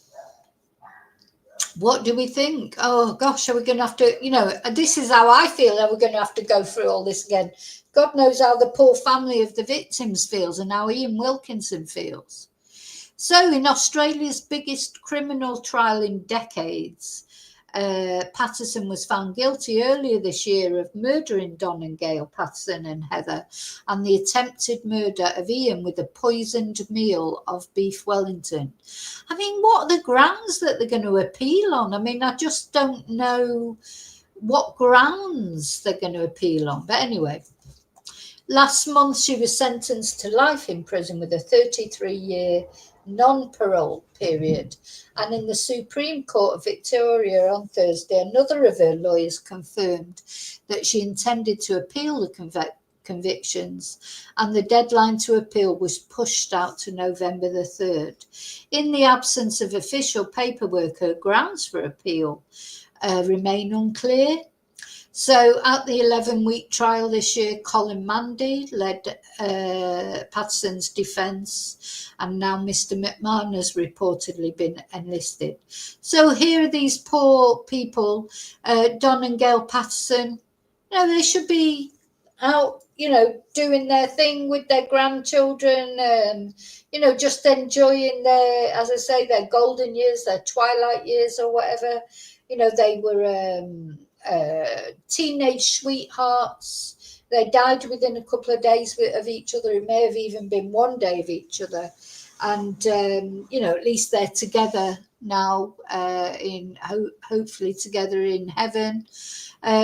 Speaker 1: what do we think? Oh, gosh, are we going to have to, this is how I feel. Are we going to have to go through all this again? God knows how the poor family of the victims feels and how Ian Wilkinson feels. So, in Australia's biggest criminal trial in decades, Patterson was found guilty earlier this year of murdering Don and Gail Patterson and Heather and the attempted murder of Ian with a poisoned meal of beef Wellington. I mean, what are the grounds that they're going to appeal on? I mean, I just don't know what grounds they're going to appeal on. But anyway, last month she was sentenced to life in prison with a 33-year non-parole period, and in the Supreme Court of Victoria on Thursday, another of her lawyers confirmed that she intended to appeal the convictions, and the deadline to appeal was pushed out to November the 3rd. In the absence of official paperwork, her grounds for appeal remain unclear. So at the 11-week trial this year, Colin Mandy led Patterson's defence, and now Mr. McMahon has reportedly been enlisted. So here are these poor people, Don and Gail Patterson. They should be out, doing their thing with their grandchildren, just enjoying their, as I say, their golden years, their twilight years or whatever. They were teenage sweethearts. They died within a couple of days of each other. It may have even been one day of each other. And, at least they're together now, hopefully together in heaven.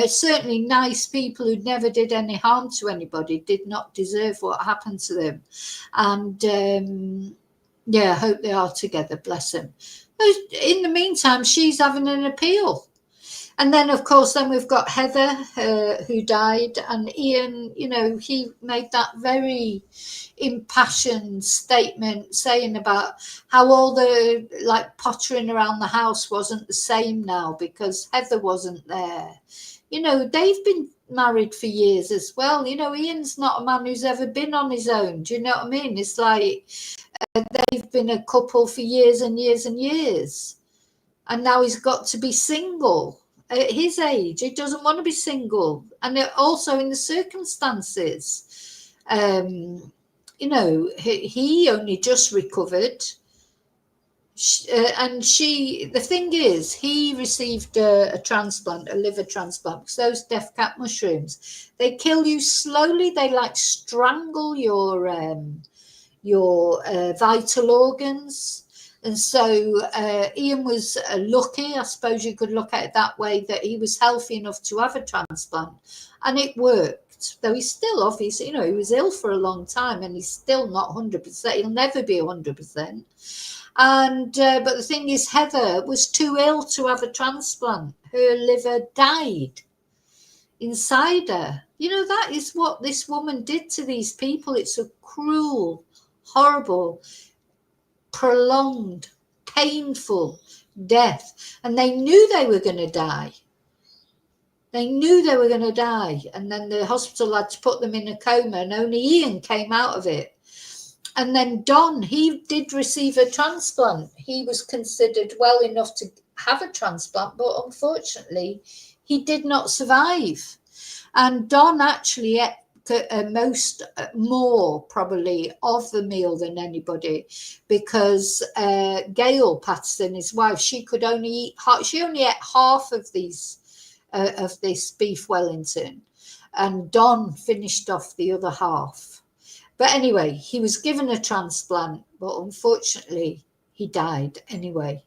Speaker 1: Certainly nice people who never did any harm to anybody, did not deserve what happened to them. And, I hope they are together, bless them. But in the meantime, she's having an appeal. And then, of course, we've got Heather, who died, and Ian, he made that very impassioned statement saying about how all the, pottering around the house wasn't the same now because Heather wasn't there. They've been married for years as well. Ian's not a man who's ever been on his own. Do you know what I mean? It's like they've been a couple for years and years and years. And now he's got to be single. At his age, he doesn't want to be single, and also in the circumstances, he only just recovered, and the thing is, he received a transplant, a liver transplant, because those death cap mushrooms, they kill you slowly. They strangle your vital organs. And so Ian was lucky, I suppose you could look at it that way, that he was healthy enough to have a transplant, and it worked. Though he's still obviously, he was ill for a long time, and he's still not 100%. He'll never be 100%. And but the thing is, Heather was too ill to have a transplant. Her liver died inside her. That is what this woman did to these people. It's a cruel, horrible, prolonged, painful death, and they knew they were going to die. And then the hospital had to put them in a coma, and only Ian came out of it. And then Don, he did receive a transplant. He was considered well enough to have a transplant, but unfortunately he did not survive. And Don actually more probably of the meal than anybody, because Gail Patterson, his wife, she only ate half of this beef Wellington, and Don finished off the other half. But anyway, he was given a transplant, but unfortunately he died anyway.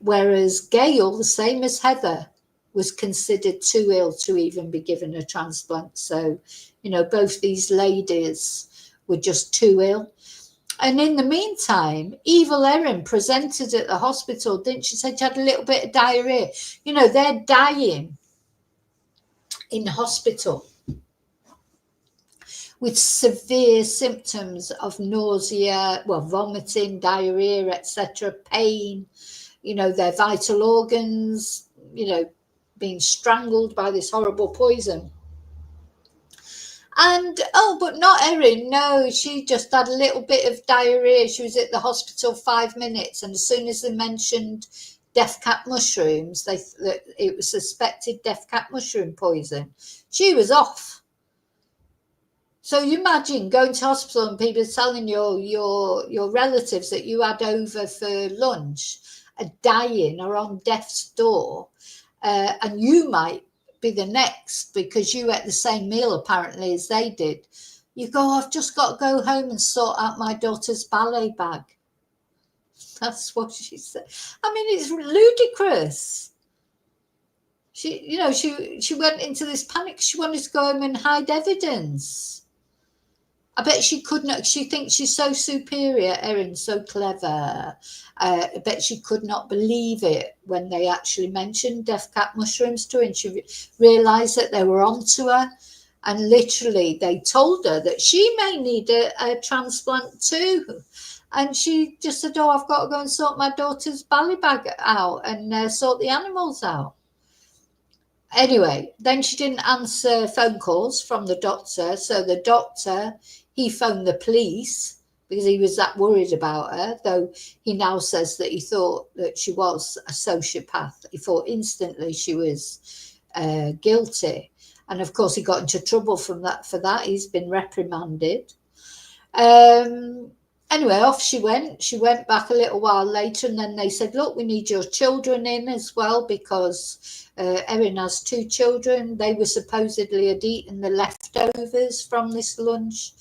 Speaker 1: Whereas Gail, the same as Heather, was considered too ill to even be given a transplant. So, you know, both these ladies were just too ill. And in the meantime, evil Erin presented at the hospital, didn't she? Say she had a little bit of diarrhea. You know, they're dying in hospital with severe symptoms of nausea, well, vomiting, diarrhea, etc., pain, you know, their vital organs, you know, being strangled by this horrible poison. And, oh, but not Erin. No, she just had a little bit of diarrhea. She was at the hospital 5 minutes. And as soon as they mentioned death cap mushrooms, it was suspected death cap mushroom poison, she was off. So you imagine going to hospital and people telling your relatives that you had over for lunch are dying or on death's door, and you might be the next because you ate the same meal apparently as they did. You go, I've just got to go home and sort out my daughter's ballet bag. That's what she said. I mean, it's ludicrous. She went into this panic. She wanted to go home and hide evidence. I bet she could not. She thinks she's so superior, Erin, so clever. I bet she could not believe it when they actually mentioned death cap mushrooms to her, and she realised that they were onto her. And literally, they told her that she may need a transplant too. And she just said, oh, I've got to go and sort my daughter's ballet bag out and sort the animals out. Anyway, then she didn't answer phone calls from the doctor. So the doctor, he phoned the police because he was that worried about her, though he now says that he thought that she was a sociopath. He thought instantly she was guilty. And of course, he got into trouble for that. He's been reprimanded. Anyway, off she went. She went back a little while later, and then they said, look, we need your children in as well, because Erin has 2 children. They were supposedly had eaten the leftovers from this lunch.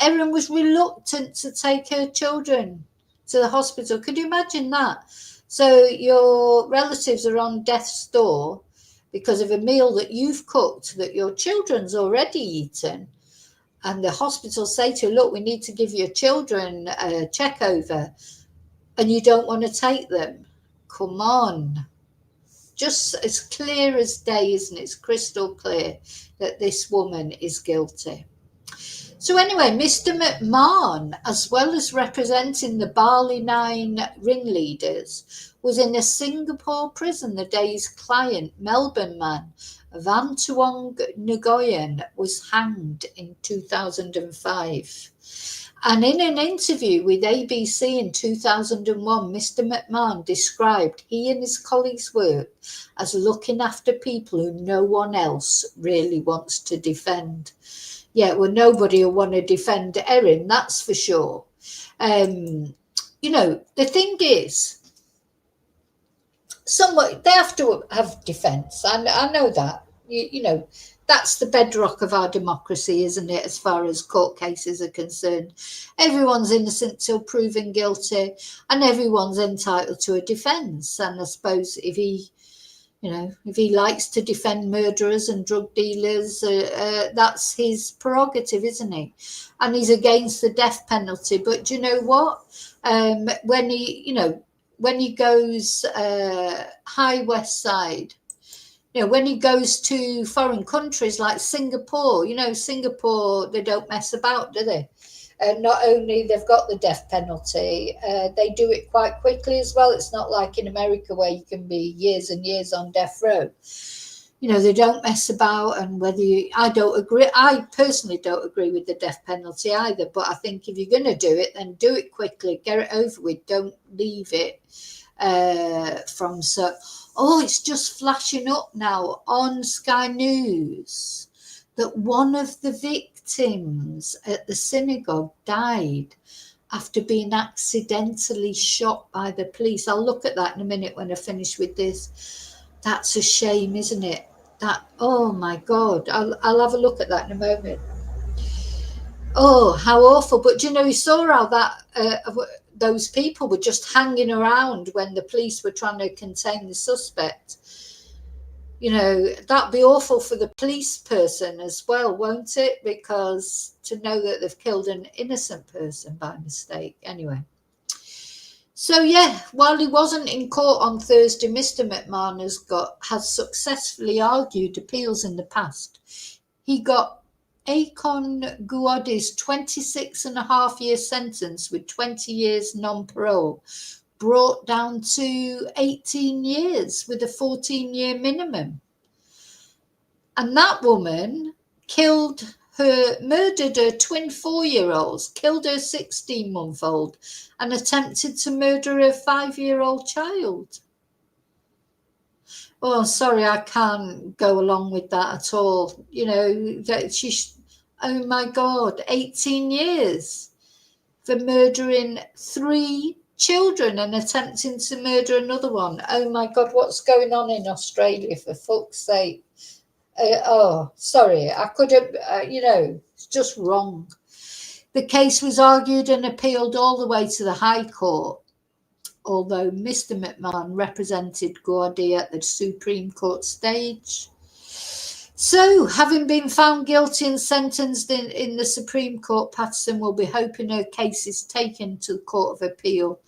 Speaker 1: Erin was reluctant to take her children to the hospital. Could you imagine that? So your relatives are on death's door because of a meal that you've cooked that your children's already eaten. And the hospital say to you, look, we need to give your children a check over, and you don't want to take them. Come on. Just as clear as day, isn't it? It's crystal clear that this woman is guilty. So anyway, Mr. McMahon, as well as representing the Bali 9 ringleaders, was in a Singapore prison the day his client, Melbourne man, Van Tuong Nguyen, was hanged in 2005. And in an interview with ABC in 2001, Mr. McMahon described he and his colleagues' work as looking after people who no one else really wants to defend. Yeah, well, nobody will want to defend Erin, that's for sure. You know, the thing is, they have to have defence. I know that. You know, that's the bedrock of our democracy, isn't it, as far as court cases are concerned? Everyone's innocent till proven guilty, and everyone's entitled to a defence. And I suppose if he likes to defend murderers and drug dealers, that's his prerogative, isn't he? And he's against the death penalty. But do you know what? When he goes high west side, when he goes to foreign countries like Singapore, Singapore, they don't mess about, do they? Not only they've got the death penalty, they do it quite quickly as well. It's not like in America where you can be years and years on death row. They don't mess about. And I personally don't agree with the death penalty either. But I think if you're going to do it, then do it quickly, get it over with. Don't leave it it's just flashing up now on Sky News that one of the victims at the synagogue died after being accidentally shot by the police. I'll look at that in a minute when I finish with this. That's a shame, isn't it? That, oh my God, I'll have a look at that in a moment. Oh, how awful. But, you know, you saw how that those people were just hanging around when the police were trying to contain the suspect. You know, that'd be awful for the police person as well, won't it? Because to know that they've killed an innocent person by mistake. Anyway. So, yeah, while he wasn't in court on Thursday, Mr. McMahon has successfully argued appeals in the past. He got Akon Guodi's 26.5-year sentence with 20 years non-parole brought down to 18 years with a 14-year minimum. And that woman murdered her twin 4-year-olds, killed her 16-month-old, and attempted to murder her 5-year-old child. Oh, sorry, I can't go along with that at all. You know, that oh my God, 18 years for murdering 3 children and attempting to murder another one. Oh my God, what's going on in Australia, for fuck's sake? Oh, sorry, I could have, you know, it's just wrong. The case was argued and appealed all the way to the High Court, although Mr. McMahon represented Guodi at the Supreme Court stage. So, having been found guilty and sentenced in the Supreme Court, Patterson will be hoping her case is taken to the Court of Appeal.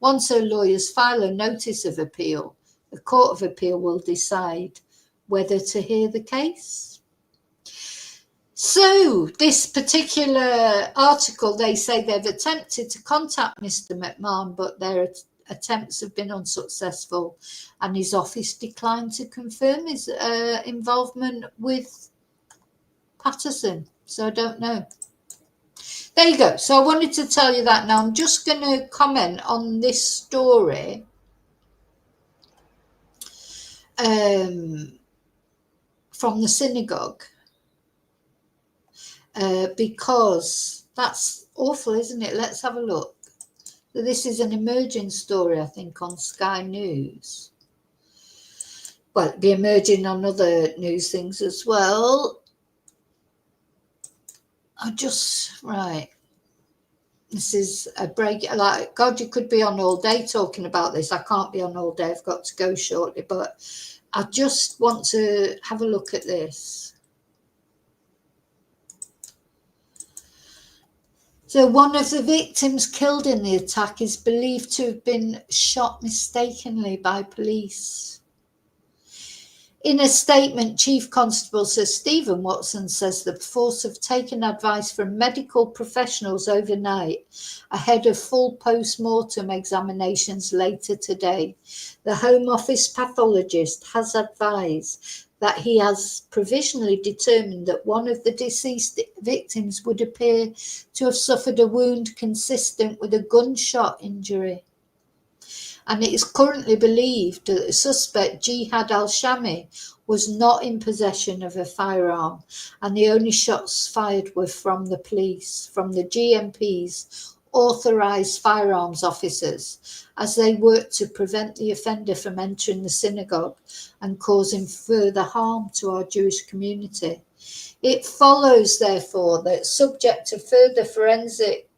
Speaker 1: Once her lawyers file a notice of appeal, the Court of Appeal will decide whether to hear the case. So, this particular article, they say they've attempted to contact Mr. McMahon, but their attempts have been unsuccessful, and his office declined to confirm his involvement with Patterson. So I don't know. There you go. So I wanted to tell you that. Now I'm just going to comment on this story. From the synagogue. Because that's awful, isn't it? Let's have a look. So this is an emerging story, I think, on Sky News. Well, it'll be emerging on other news things as well. Right. This is a break. Like, God, you could be on all day talking about this. I can't be on all day. I've got to go shortly. But I just want to have a look at this. So one of the victims killed in the attack is believed to have been shot mistakenly by police. In a statement, Chief Constable Sir Stephen Watson says the force have taken advice from medical professionals overnight ahead of full post-mortem examinations later today. The Home Office pathologist has advised that he has provisionally determined that one of the deceased victims would appear to have suffered a wound consistent with a gunshot injury. And it is currently believed that the suspect, Jihad Al Shamie, was not in possession of a firearm, and the only shots fired were from the police, from the GMP's authorised firearms officers, as they worked to prevent the offender from entering the synagogue and causing further harm to our Jewish community. It follows, therefore, that subject to further forensic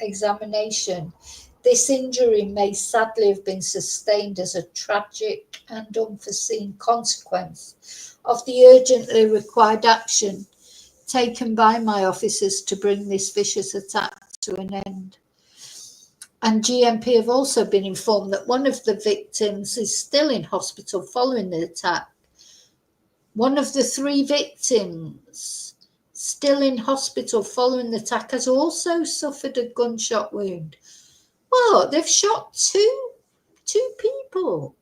Speaker 1: examination, this injury may sadly have been sustained as a tragic and unforeseen consequence of the urgently required action taken by my officers to bring this vicious attack to an end. And GMP have also been informed that one of the victims is still in hospital following the attack. One of the 3 victims still in hospital following the attack has also suffered a gunshot wound. Well, they've shot two people.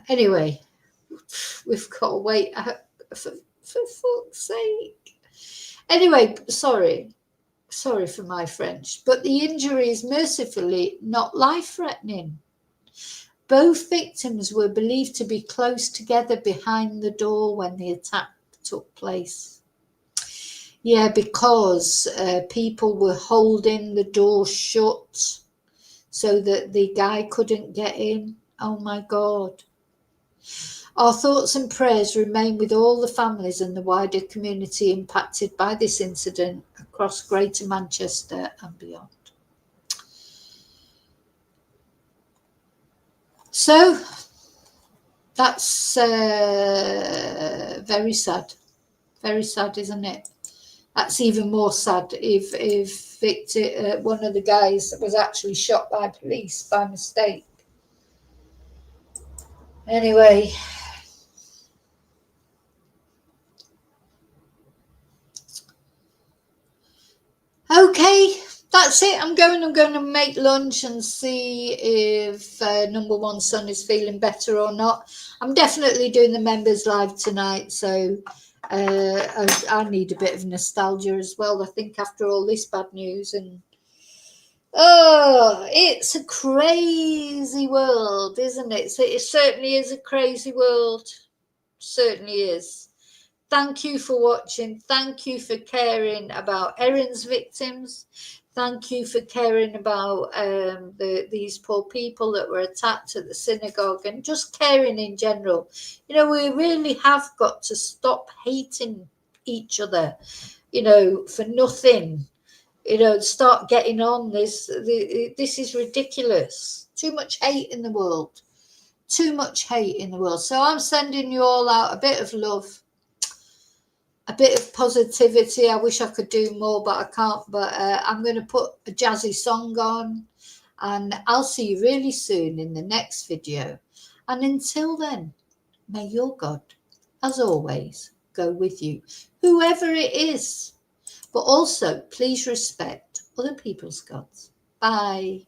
Speaker 1: Anyway, we've got to wait for fuck's sake. Anyway, sorry for my French, but the injury is mercifully not life-threatening. Both victims were believed to be close together behind the door when the attack took place. Yeah, because people were holding the door shut so that the guy couldn't get in. Oh my God. Our thoughts and prayers remain with all the families and the wider community impacted by this incident across Greater Manchester and beyond. So that's very sad. Very sad, isn't it? That's even more sad if Victor, one of the guys was actually shot by police by mistake. Anyway. Okay, that's it. I'm going to make lunch and see if number one son is feeling better or not. I'm definitely doing the members live tonight, so I need a bit of nostalgia as well. I think after all this bad news, and oh, it's a crazy world, isn't it? So it certainly is a crazy world. Certainly is. Thank you for watching. Thank you for caring about Erin's victims. Thank you for caring about these poor people that were attacked at the synagogue, and just caring in general. You know, we really have got to stop hating each other, you know, for nothing. You know, start getting on this. This is ridiculous. Too much hate in the world. Too much hate in the world. So I'm sending you all out a bit of love. A bit of positivity. I wish I could do more, but I can't. But I'm going to put a jazzy song on, and I'll see you really soon in the next video. And until then, may your God, as always, go with you, whoever it is. But also, please respect other people's gods. Bye.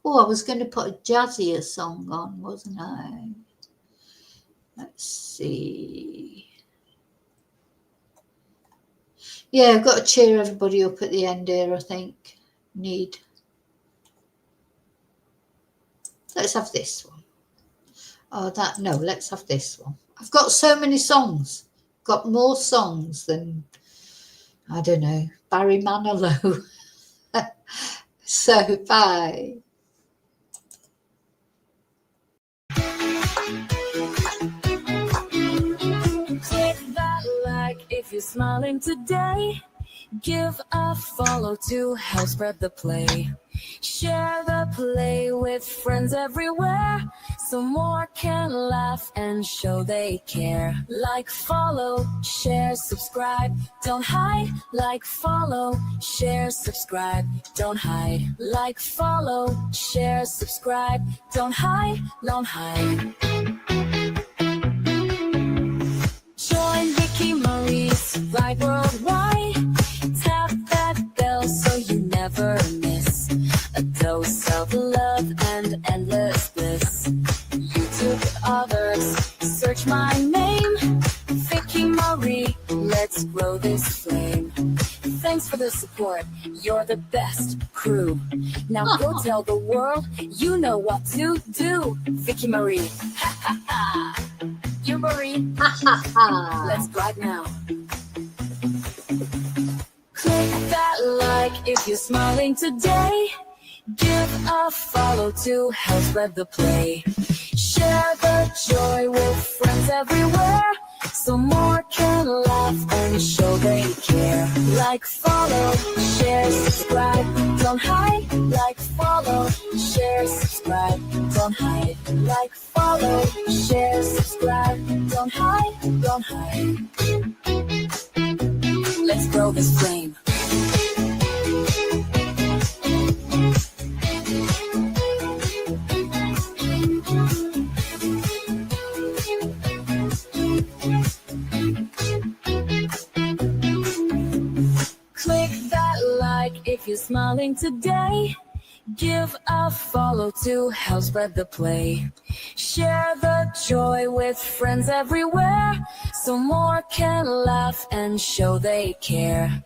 Speaker 1: Oh, I was going to put a jazzier song on, wasn't I? Let's see. Yeah, I've got to cheer everybody up at the end here, I think. Let's have this one. No, let's have this one. I've got so many songs. Got more songs than, I don't know, Barry Manilow. So, bye.
Speaker 4: If you're smiling today, give a follow to help spread the play. Share the play with friends everywhere, so more can laugh and show they care. Like, follow, share, subscribe, don't hide. Like, follow, share, subscribe, don't hide. Like, follow, share, subscribe, don't hide, don't hide. Join Vicky Marie's Ride Worldwide. Tap that bell so you never miss a dose of love and endless bliss. YouTube others, search my name, Vicky Marie. Let's grow this flame. Thanks for the support. You're the best crew. Now go tell the world you know what to do. Vicky Marie. Ha ha ha. You Marie. Ha ha ha. Let's glide now. Click that like if you're smiling today. Give a follow to help spread the play. Share the joy with friends everywhere, so more can laugh and show they care. Like, follow, share, subscribe, don't hide. Like, follow, share, subscribe, don't hide. Like, follow, share, subscribe, don't hide, don't hide. Let's grow this flame. If you're smiling today, give a follow to help spread the play. Share the joy with friends everywhere, so more can laugh and show they care.